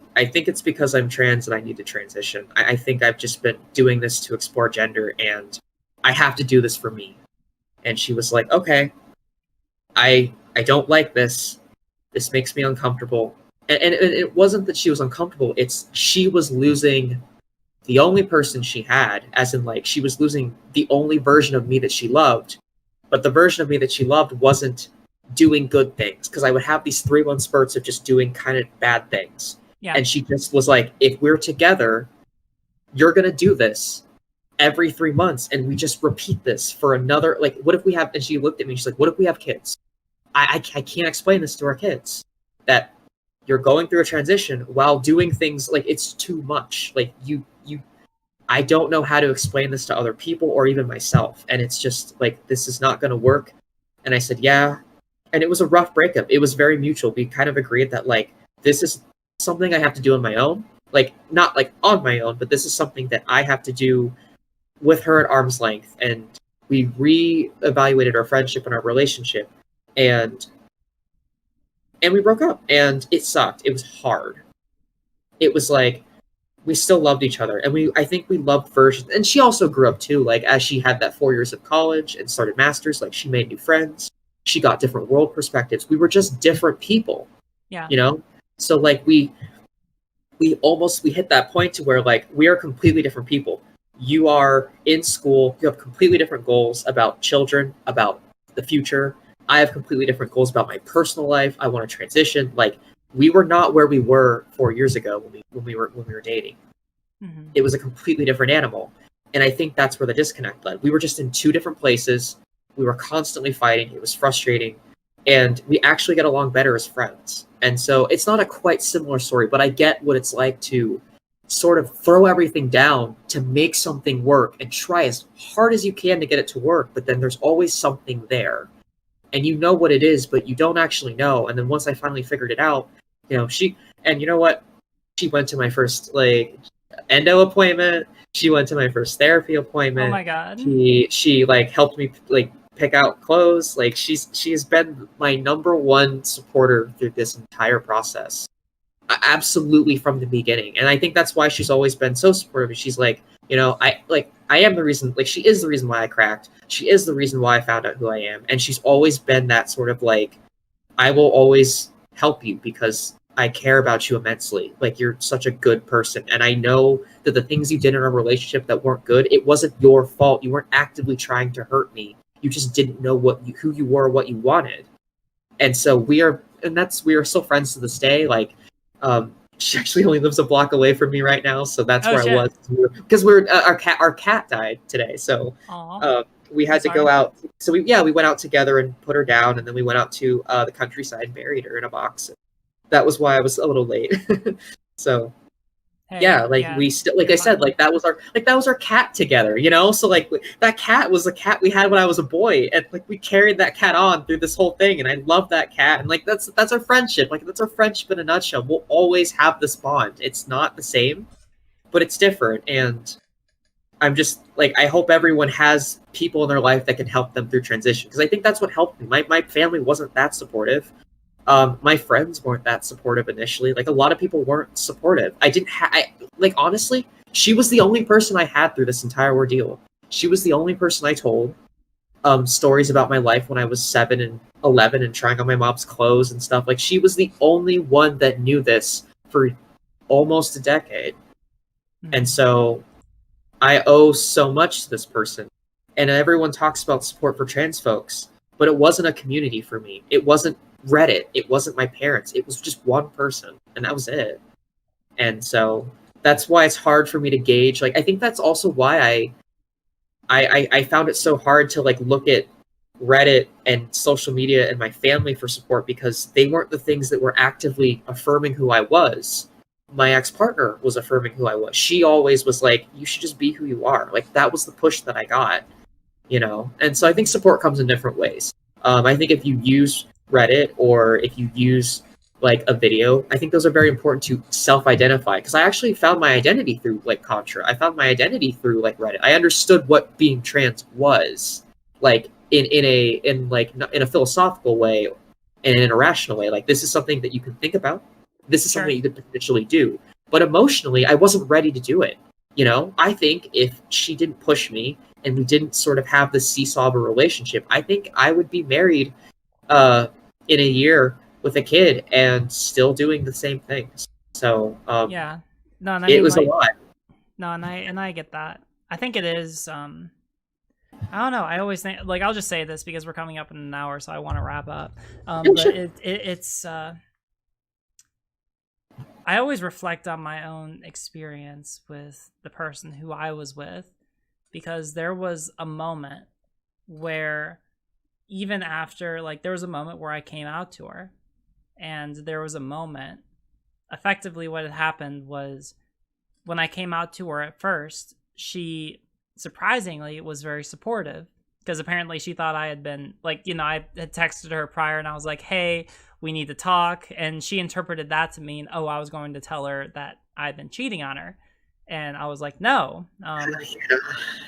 because I'm trans and I need to transition. I think I've just been doing this to explore gender, and I have to do this for me. And she was like, okay, I don't like this. This makes me uncomfortable. And it wasn't that she was uncomfortable. It's she was losing the only person she had, as in like she was losing the only version of me that she loved. But the version of me that she loved wasn't doing good things, because I would have these 3-month spurts of just doing kind of bad things. Yeah. And she just was like, if we're together, you're going to do this every 3 months. And we just repeat this for another, like, what if we have, and she looked at me, she's like, what if we have kids? I can't explain this to our kids, that you're going through a transition while doing things, like, it's too much. Like I don't know how to explain this to other people or even myself. And it's just like, this is not going to work. And I said, yeah. And it was a rough breakup. It was very mutual. We kind of agreed that like, this is something I have to do on my own. Like, not like on my own, but this is something that I have to do with her at arm's length. And we re-evaluated our friendship and our relationship, and we broke up, and it sucked. It was hard. It was like, we still loved each other, and I think we loved versions. And she also grew up too. Like, as she had that 4 years of college and started masters, like, she made new friends. She got different world perspectives. We were just different people. Yeah. You know? So like we hit that point to where like we are completely different people. You are in school, you have completely different goals about children, about the future. I have completely different goals about my personal life. I want to transition. Like, we were not where we were 4 years ago when we were dating. Mm-hmm. It was a completely different animal. And I think that's where the disconnect led. We were just in two different places. We were constantly fighting. It was frustrating. And we actually get along better as friends. And so it's not a quite similar story, but I get what it's like to sort of throw everything down to make something work and try as hard as you can to get it to work. But then there's always something there. And you know what it is, but you don't actually know. And then once I finally figured it out, you know, you know what? She went to my first like endo appointment. She went to my first therapy appointment. Oh my God. She like helped me like pick out clothes. Like she has been my number one supporter through this entire process. Absolutely from the beginning. And I think that's why she's always been so supportive. She's like, you know, I am the reason, like, she is the reason why I cracked. She is the reason why I found out who I am. And she's always been that sort of like, I will always help you because I care about you immensely. Like, you're such a good person. And I know that the things you did in our relationship that weren't good, it wasn't your fault. You weren't actively trying to hurt me. You just didn't know who you were, what you wanted. And so we are still friends to this day. Like, she actually only lives a block away from me right now, so that's where I was. Because our cat died today, so we had to go out. So we went out together and put her down, and then we went out to the countryside and buried her in a box. That was why I was a little late. So we still, like I said, like that was our cat together, you know. So like that cat was a cat we had when I was a boy, and like we carried that cat on through this whole thing, and I love that cat, and like that's our friendship. Like that's our friendship in a nutshell. We'll always have this bond. It's not the same, but it's different, and I'm just like, I hope everyone has people in their life that can help them through transition, because I think that's what helped me. My family wasn't that supportive. My friends weren't that supportive initially. Like, a lot of people weren't supportive. Like, honestly, she was the only person I had through this entire ordeal. She was the only person I told stories about my life when I was 7 and 11 and trying on my mom's clothes and stuff. Like, she was the only one that knew this for almost a decade. Mm-hmm. And so I owe so much to this person. And everyone talks about support for trans folks, but it wasn't a community for me. It wasn't Reddit. It wasn't my parents. It was just one person, and that was it. And so that's why it's hard for me to gauge. Like, I think that's also why I found it so hard to like look at Reddit and social media and my family for support, because they weren't the things that were actively affirming who I was. My ex-partner was affirming who I was. She always was like, you should just be who you are. Like, that was the push that I got, you know? And so I think support comes in different ways. I think if you use Reddit, or if you use like a video, I think those are very important to self-identify, because I actually found my identity through like Contra. I found my identity through like Reddit. I understood what being trans was, like in a philosophical way and in a rational way. Like, this is something that you can think about. This is something that you could potentially do. But emotionally, I wasn't ready to do it. You know, I think if she didn't push me and we didn't sort of have this seesaw of a relationship, I think I would be married in a year with a kid and still doing the same things. So it was a lot. No, and I get that. I think it is. I don't know. I always think, like, I'll just say this because we're coming up in an hour, so I want to wrap up. But it's. I always reflect on my own experience with the person who I was with, because there was a moment where, even after, like, there was a moment where I came out to her, and there was a moment, effectively what had happened was, when I came out to her at first, she surprisingly was very supportive, because apparently she thought I had been, like, you know, I had texted her prior and I was like, hey, we need to talk, and she interpreted that to mean, oh, I was going to tell her that I'd been cheating on her. And I was like, no.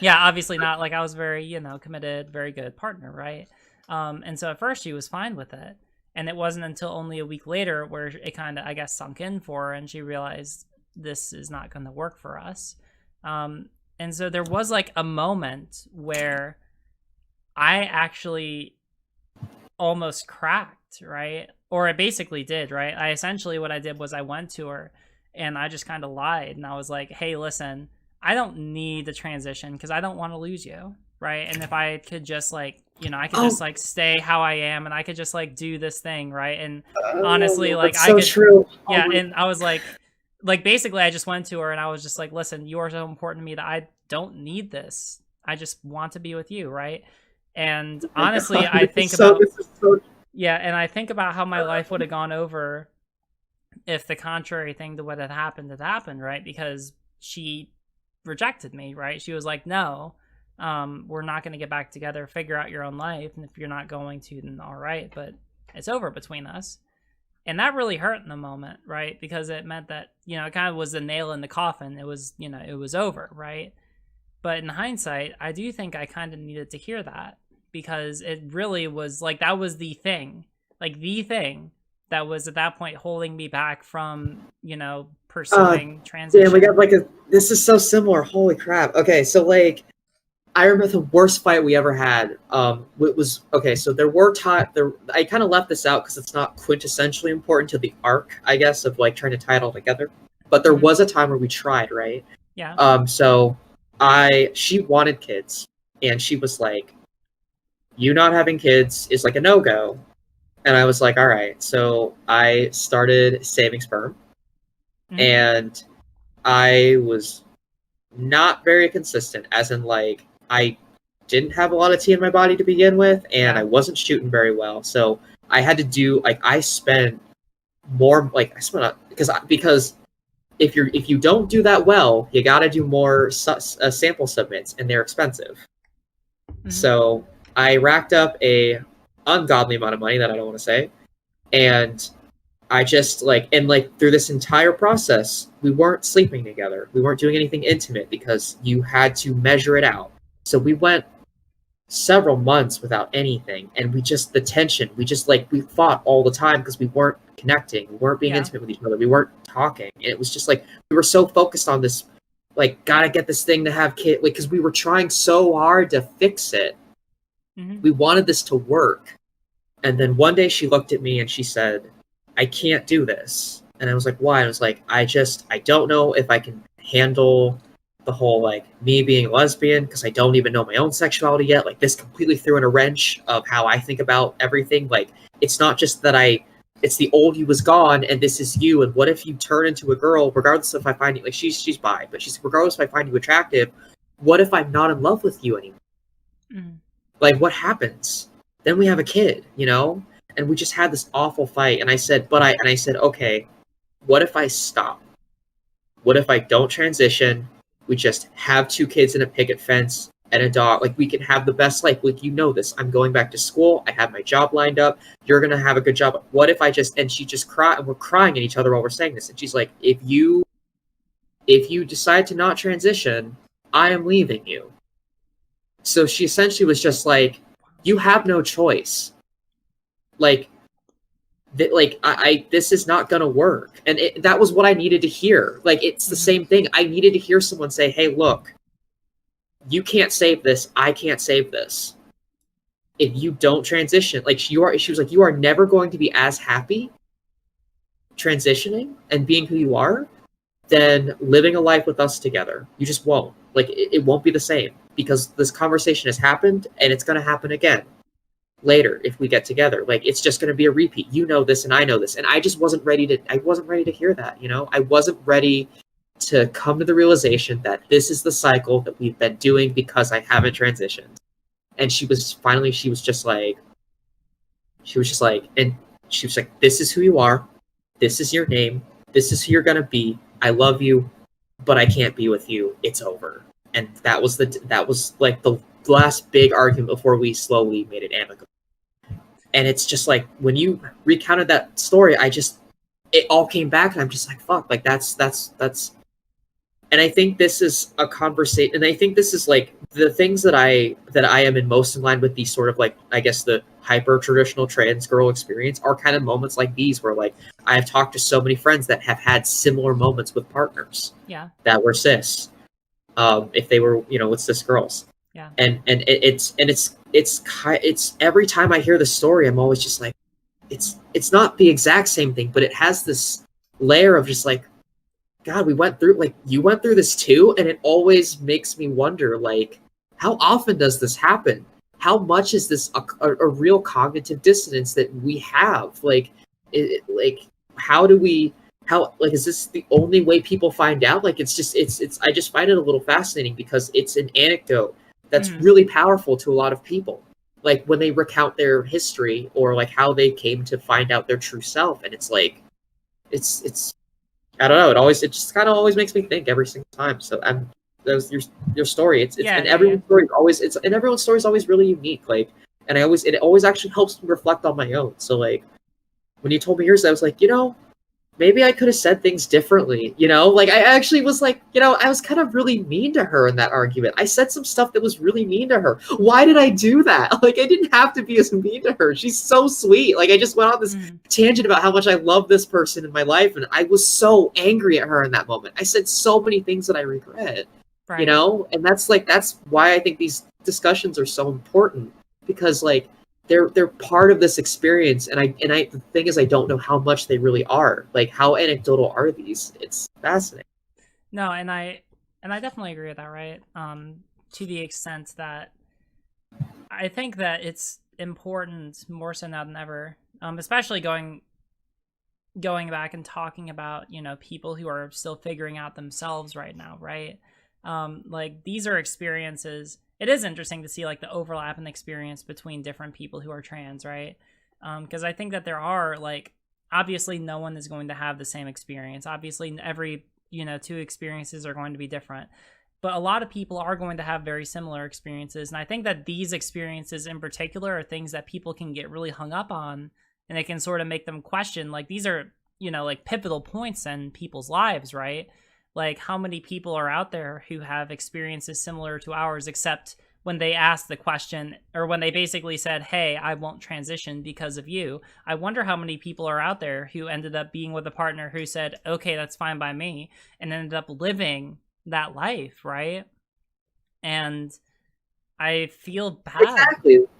Yeah, obviously not. Like, I was very, you know, committed, very good partner, right? And so at first she was fine with it. And it wasn't until only a week later where it kind of, I guess, sunk in for her, and she realized this is not going to work for us. And so there was like a moment where I actually almost cracked, right? Or it basically did, right? I essentially, what I did was I went to her and I just kind of lied. And I was like, hey, listen, I don't need the transition because I don't want to lose you, right? And if I could just like, you know, I could just like stay how I am, and I could just like do this thing, right? And honestly, like I could, true. Yeah. And I was like basically I just went to her and I was just like, listen, you are so important to me that I don't need this. I just want to be with you, right? And honestly, I think about and I think about how my life would have gone over if the contrary thing to what had happened, right? Because she rejected me, right? She was like, no, we're not going to get back together. Figure out your own life. And if you're not going to, then all right. But it's over between us. And that really hurt in the moment, right? Because it meant that, you know, it kind of was the nail in the coffin. It was, you know, it was over, right? But in hindsight, I do think I kind of needed to hear that, because it really was like, that was the thing, like the thing that was at that point holding me back from, you know, pursuing transition. Yeah, we got like this is so similar. Holy crap. Okay, so like, I remember the worst fight we ever had. It was okay. So there were I kind of left this out because it's not quintessentially important to the arc, I guess, of like trying to tie it all together. But there was a time where we tried, right? Yeah. So she wanted kids, and she was like, "You not having kids is like a no-go." And I was like, "All right." So I started saving sperm, and I was not very consistent, as in like, I didn't have a lot of T in my body to begin with, and I wasn't shooting very well. So I had to do like, I spent because if you don't do that well, you got to do more sample submits, and they're expensive. So I racked up a ungodly amount of money that I don't want to say, and I just through this entire process, we weren't sleeping together. We weren't doing anything intimate because you had to measure it out. So we went several months without anything, and we fought all the time because we weren't connecting. We weren't being intimate with each other. We weren't talking. And it was just like, we were so focused on this, like, gotta get this thing to have kids, because we were trying so hard to fix it. We wanted this to work. And then one day she looked at me and she said, "I can't do this." And I was like, "Why?" And I was like, I don't know if I can handle the whole, like, me being lesbian, because I don't even know my own sexuality yet. Like, this completely threw in a wrench of how I think about everything. Like, it's not just that it's the old you was gone and this is you. And what if you turn into a girl, regardless if I find you, like, she's bi, but she's, regardless if I find you attractive, what if I'm not in love with you anymore? Like, what happens? Then we have a kid, you know? And we just had this awful fight. And I said, okay, what if I stop? What if I don't transition? We just have 2 kids and a picket fence and a dog. Like, we can have the best life. Like, you know this. I'm going back to school. I have my job lined up. You're going to have a good job. What if I just... And she just cried, and we're crying at each other while we're saying this. And she's like, if you decide to not transition, I am leaving you. So she essentially was just like, you have no choice. Like, this is not gonna work. And that was what I needed to hear. Like, it's the same thing. I needed to hear someone say, "Hey, look, you can't save this. I can't save this. If you don't transition, like, she was like, you are never going to be as happy transitioning and being who you are than living a life with us together. You just won't. Like, it won't be the same, because this conversation has happened, and it's gonna happen again later if we get together. Like, it's just going to be a repeat. You know this and I know this." And I just wasn't ready to hear that, you know? I wasn't ready to come to the realization that this is the cycle that we've been doing because I haven't transitioned. And she was just like, "This is who you are. This is your name. This is who you're going to be. I love you, but I can't be with you. It's over." And that was like the last big argument before we slowly made it amicable. And it's just like, when you recounted that story, it all came back, and I'm just like, fuck, like, that's. And I think this is a conversation, and I think this is like the things that I am in most in line with these sort of, like, I guess the hyper traditional trans girl experience are kind of moments like these, where, like, I've talked to so many friends that have had similar moments with partners that were cis, if they were, you know, with cis girls. And it's every time I hear the story, I'm always just like, it's not the exact same thing, but it has this layer of just like, God, you went through this too. And it always makes me wonder, like, how often does this happen? How much is this a real cognitive dissonance that we have? Like, is this the only way people find out? Like, I just find it a little fascinating, because it's an anecdote that's really powerful to a lot of people. Like, when they recount their history, or like how they came to find out their true self. And it's like, it's I don't know. It just kind of always makes me think every single time. So, that was your story. Everyone's story is always really unique. Like, and it always actually helps me reflect on my own. So, like, when you told me yours, I was like, maybe I could have said things differently, Like, I actually was like, I was kind of really mean to her in that argument. I said some stuff that was really mean to her. Why did I do that? Like, I didn't have to be as mean to her. She's so sweet. Like, I just went on this tangent about how much I love this person in my life, and I was so angry at her in that moment. I said so many things that I regret, right. And that's why I think these discussions are so important, because, like, they're part of this experience, and the thing is, I don't know how much they really are. Like, how anecdotal are these? It's fascinating. No, and I definitely agree with that, right? To the extent that I think that it's important more so now than ever, especially going back and talking about, people who are still figuring out themselves right now, right? Like, these are experiences. It is interesting to see, like, the overlap in experience between different people who are trans, right? Because I think that there are, like, obviously no one is going to have the same experience. Obviously every, two experiences are going to be different. But a lot of people are going to have very similar experiences. And I think that these experiences in particular are things that people can get really hung up on, and it can sort of make them question, like, these are, like, pivotal points in people's lives, right? Like, how many people are out there who have experiences similar to ours, except when they asked the question, or when they basically said, hey, I won't transition because of you. I wonder how many people are out there who ended up being with a partner who said, okay, that's fine by me, and ended up living that life, right? And I feel bad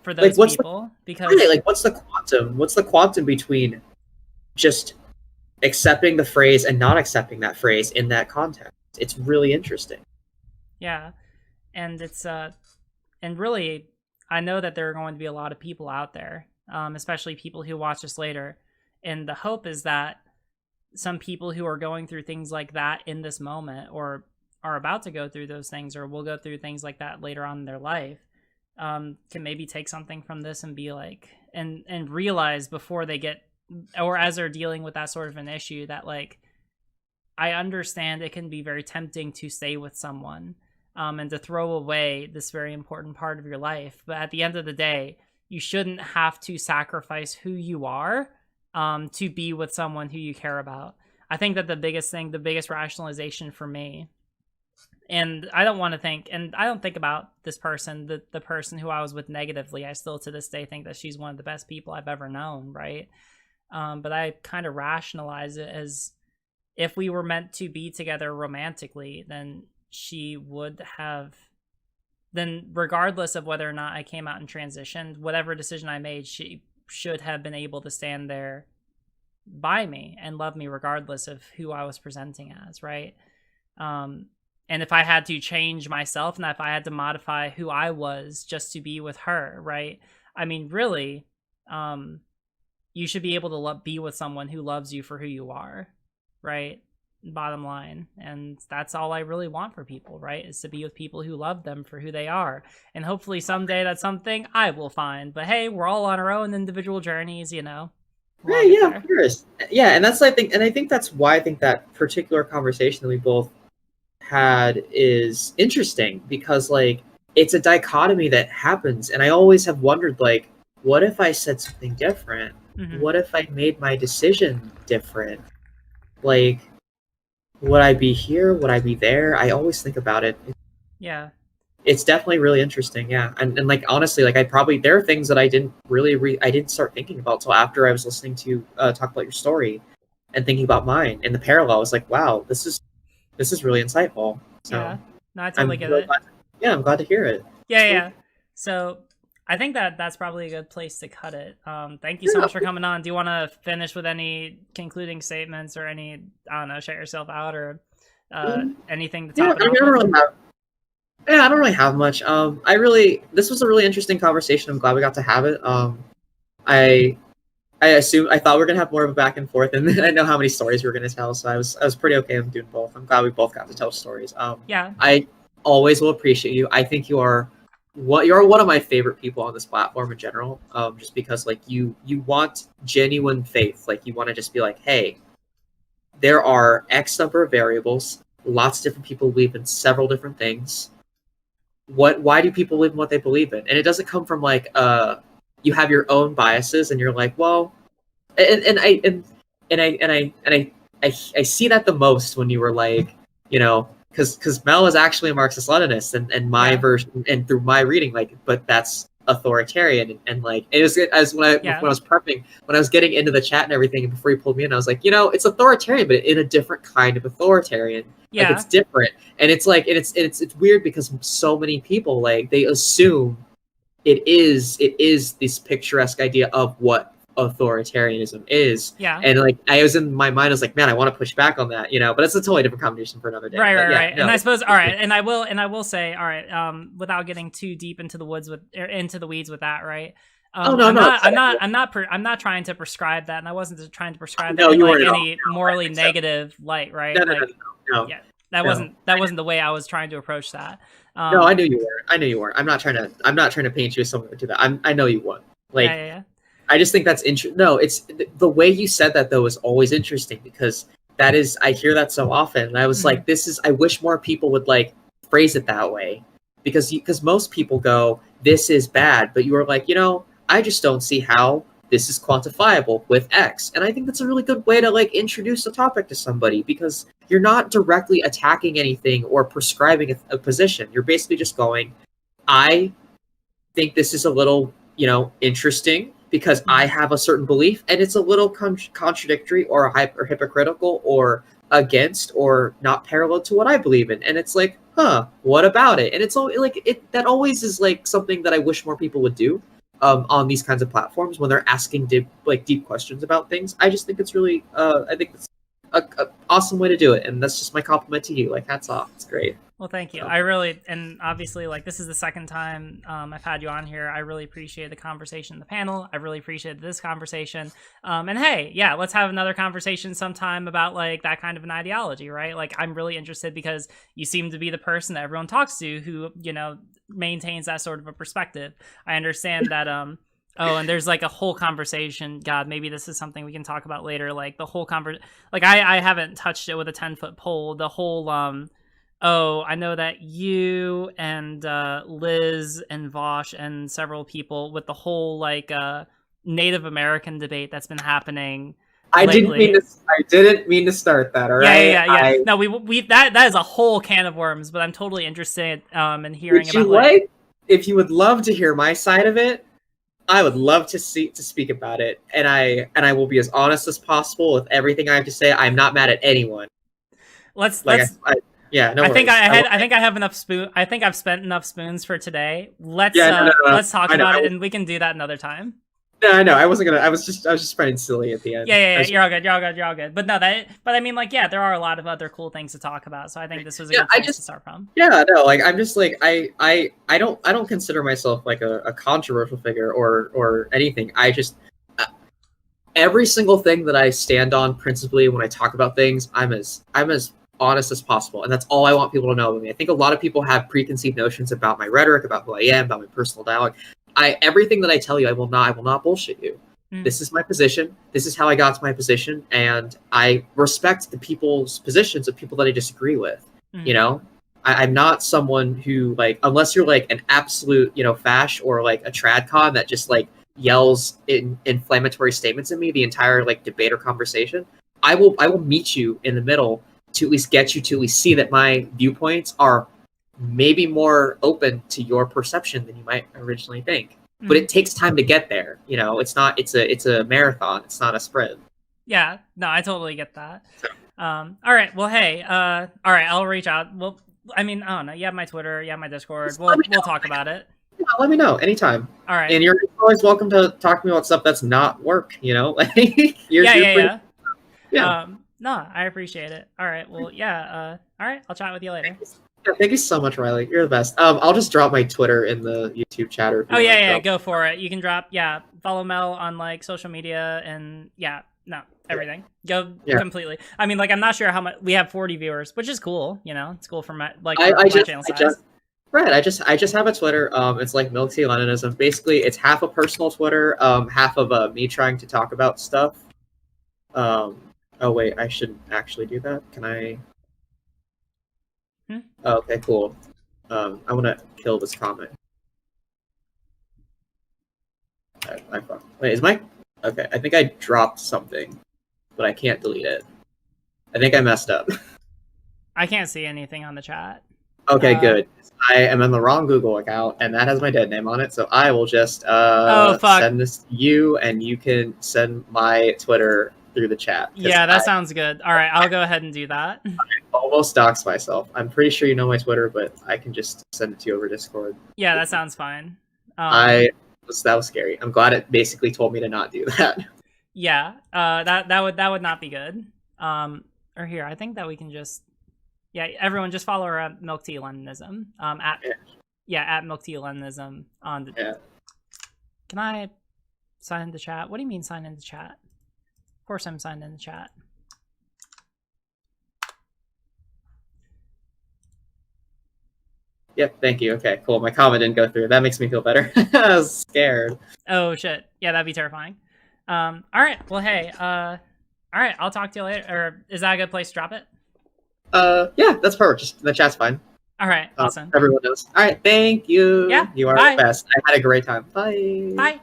for those people, because like, what's the quantum between just accepting the phrase and not accepting that phrase in that context? It's really interesting. Yeah. And it's and really, I know that there are going to be a lot of people out there, especially people who watch this later, and the hope is that some people who are going through things like that in this moment, or are about to go through those things, or will go through things like that later on in their life, can maybe take something from this and be like, and realize before they get, or as they're dealing with that sort of an issue, that, like, I understand it can be very tempting to stay with someone, and to throw away this very important part of your life. But at the end of the day, you shouldn't have to sacrifice who you are, to be with someone who you care about. I think that the biggest rationalization for me, and I don't think about this person, the person who I was with, negatively. I still to this day think that she's one of the best people I've ever known, right? But I kind of rationalize it as, if we were meant to be together romantically, then she would have, then regardless of whether or not I came out and transitioned, whatever decision I made, she should have been able to stand there by me and love me regardless of who I was presenting as, right? And if I had to change myself, and if I had to modify who I was just to be with her, right? I mean, really, you should be able to be with someone who loves you for who you are, right? Bottom line. And that's all I really want for people, right? Is to be with people who love them for who they are. And hopefully someday that's something I will find. But hey, we're all on our own individual journeys, Right, yeah, of course. Yeah, and I think that's why I think that particular conversation that we both had is interesting, because, like, it's a dichotomy that happens, and I always have wondered, like, what if I said something different? Mm-hmm. What if I made my decision different? Like, would I be here? Would I be there? I always think about it. Yeah. It's definitely really interesting, yeah. And like, honestly, like, there are things that I didn't really I didn't start thinking about till after I was listening to talk about your story and thinking about mine. And the parallel, I was like, wow, this is really insightful. So, yeah. No, I totally get it. I'm glad to hear it. Yeah. So I think that that's probably a good place to cut it. Thank you so much for coming on. Do you want to finish with any concluding statements, or any, I don't know, shout yourself out, or anything to top it off? I don't really have much. This was a really interesting conversation. I'm glad we got to have it. I thought we were gonna have more of a back and forth, and I know how many stories we were gonna tell, so I was pretty okay with doing both. I'm glad we both got to tell stories. Yeah. I always will appreciate you. I think you're one of my favorite people on this platform in general. Just because, like, you want genuine faith. Like, you want to just be like, hey, there are X number of variables. Lots of different people believe in several different things. Why do people believe in what they believe in? And it doesn't come from, like, you have your own biases and you're like, well, and I see that the most when you were like, you know, because Mel is actually a Marxist-Leninist, and my version, and through my reading, like, but that's authoritarian, and like it was as when I was prepping, when I was getting into the chat and everything, and before you pulled me in, I was like, you know, it's authoritarian, but in a different kind of authoritarian. Like, it's different, and it's like it's weird because so many people, like, they assume it is this picturesque idea of what authoritarianism is. And like, I was in my mind, I was like, man, I want to push back on that, you know, but it's a totally different conversation for another day. Right. No, and I suppose, all right, and I will say, all right, without getting too deep into the weeds with that, right? I'm not trying to prescribe that, and I wasn't trying to prescribe that in like any morally negative light, right? No. Yeah, that wasn't the way I was trying to approach that. No, I knew you weren't. I'm not trying to paint you as someone to that. I know you won't. Like, I just think that's interesting. No, it's the way you said that though is always interesting, because that is, I hear that so often, and I was like, I wish more people would like phrase it that way, because most people go, this is bad, but you were like, you know, I just don't see how this is quantifiable with X. And I think that's a really good way to like introduce a topic to somebody, because you're not directly attacking anything or prescribing a position. You're basically just going, I think this is a little, you know, interesting because I have a certain belief, and it's a little contradictory or hypocritical or against or not parallel to what I believe in. And it's like, huh, what about it? And it's like, that always is like something that I wish more people would do. On these kinds of platforms, when they're asking deep questions about things. I just think it's really, I think it's a awesome way to do it, and that's just my compliment to you. Like, hats off, it's great. Well, thank you. I really, and obviously, like, this is the second time I've had you on here. I really appreciate the conversation in the panel. I really appreciate this conversation. And hey, yeah, let's have another conversation sometime about like that kind of an ideology, right? Like, I'm really interested because you seem to be the person that everyone talks to who, you know, maintains that sort of a perspective. I understand that oh, and there's like a whole conversation. God, maybe this is something we can talk about later. Like the whole like I haven't touched it with a 10-foot pole. The whole oh, I know that you and Liz and Vosh and several people with the whole like Native American debate that's been happening. I didn't mean to start that. All right. Yeah. No, we that is a whole can of worms. But I'm totally interested in hearing about. Like, if you would love to hear my side of it, I would love to speak about it, and I will be as honest as possible with everything I have to say. I'm not mad at anyone. Let's yeah. No, I think I have enough spoon. I think I've spent enough spoons for today. Let's talk about it, and we can do that another time. No, I know. I wasn't gonna. I was just finding silly at the end. Yeah. You're all good. But no, but I mean, like, yeah, there are a lot of other cool things to talk about. So I think this was a good place to start from. Yeah, no, like, I'm just like, I don't consider myself like a controversial figure or anything. I just every single thing that I stand on principally when I talk about things, I'm as honest as possible, and that's all I want people to know about me. I think a lot of people have preconceived notions about my rhetoric, about who I am, about my personal dialogue. Everything that I tell you, I will not bullshit you. This is my position. This is how I got to my position, and I respect the people's positions of people that I disagree with. You know, I'm not someone who, like, unless you're like an absolute, you know, fash or like a tradcon that just like yells in inflammatory statements at me the entire like debate or conversation, I will meet you in the middle to at least get you to at least see that my viewpoints are maybe more open to your perception than you might originally think. But it takes time to get there. You know, it's a marathon. It's not a sprint. Yeah, no, I totally get that. All right, well, hey, all right, I'll reach out. Well, I mean, I don't know. You have my Twitter, you have my Discord. We'll talk about it. Yeah, let me know anytime. All right. And you're always welcome to talk to me about stuff that's not work, you know? Yeah. No, I appreciate it. All right, well, yeah, all right, I'll chat with you later. Thank you so much, Riley. You're the best. I'll just drop my Twitter in the YouTube chatter. Oh, yeah, go for it. You can follow Mel on, like, social media and, everything. Go completely. I mean, like, I'm not sure how much, we have 40 viewers, which is cool, you know? It's cool for my, like, my channel size. I just have a Twitter. It's like MilkTeaLeninism. Basically, it's half a personal Twitter, half of me trying to talk about stuff. Oh, wait, I shouldn't actually do that. Can I... Oh, okay, cool. I want to kill this comment. Wait, is my Okay, I think I dropped something, but I can't delete it. I think I messed up. I can't see anything on the chat. Okay, good. I am on the wrong Google account, and that has my dead name on it, so I will just send this to you, and you can send my Twitter through the chat. Yeah, that sounds good. All right, I'll go ahead and do that. I almost doxed myself. I'm pretty sure you know my Twitter, but I can just send it to you over Discord. Yeah, that sounds fine. That was scary. I'm glad it basically told me to not do that. Yeah, that would not be good. Or here, I think that we can just, yeah, everyone just follow her at MilkTeaLeninism. At MilkTeaLeninism on the. Yeah. Can I sign in the chat? What do you mean sign in the chat? Of course, I'm signed in the chat. Yep, thank you. Okay, cool. My comment didn't go through. That makes me feel better. I was scared. Oh shit! Yeah, that'd be terrifying. All right. Well, hey. All right. I'll talk to you later. Or is that a good place to drop it? Yeah, that's perfect. Just the chat's fine. All right. Awesome. Everyone knows. All right. Thank you. Yeah. You are the best. I had a great time. Bye. Bye.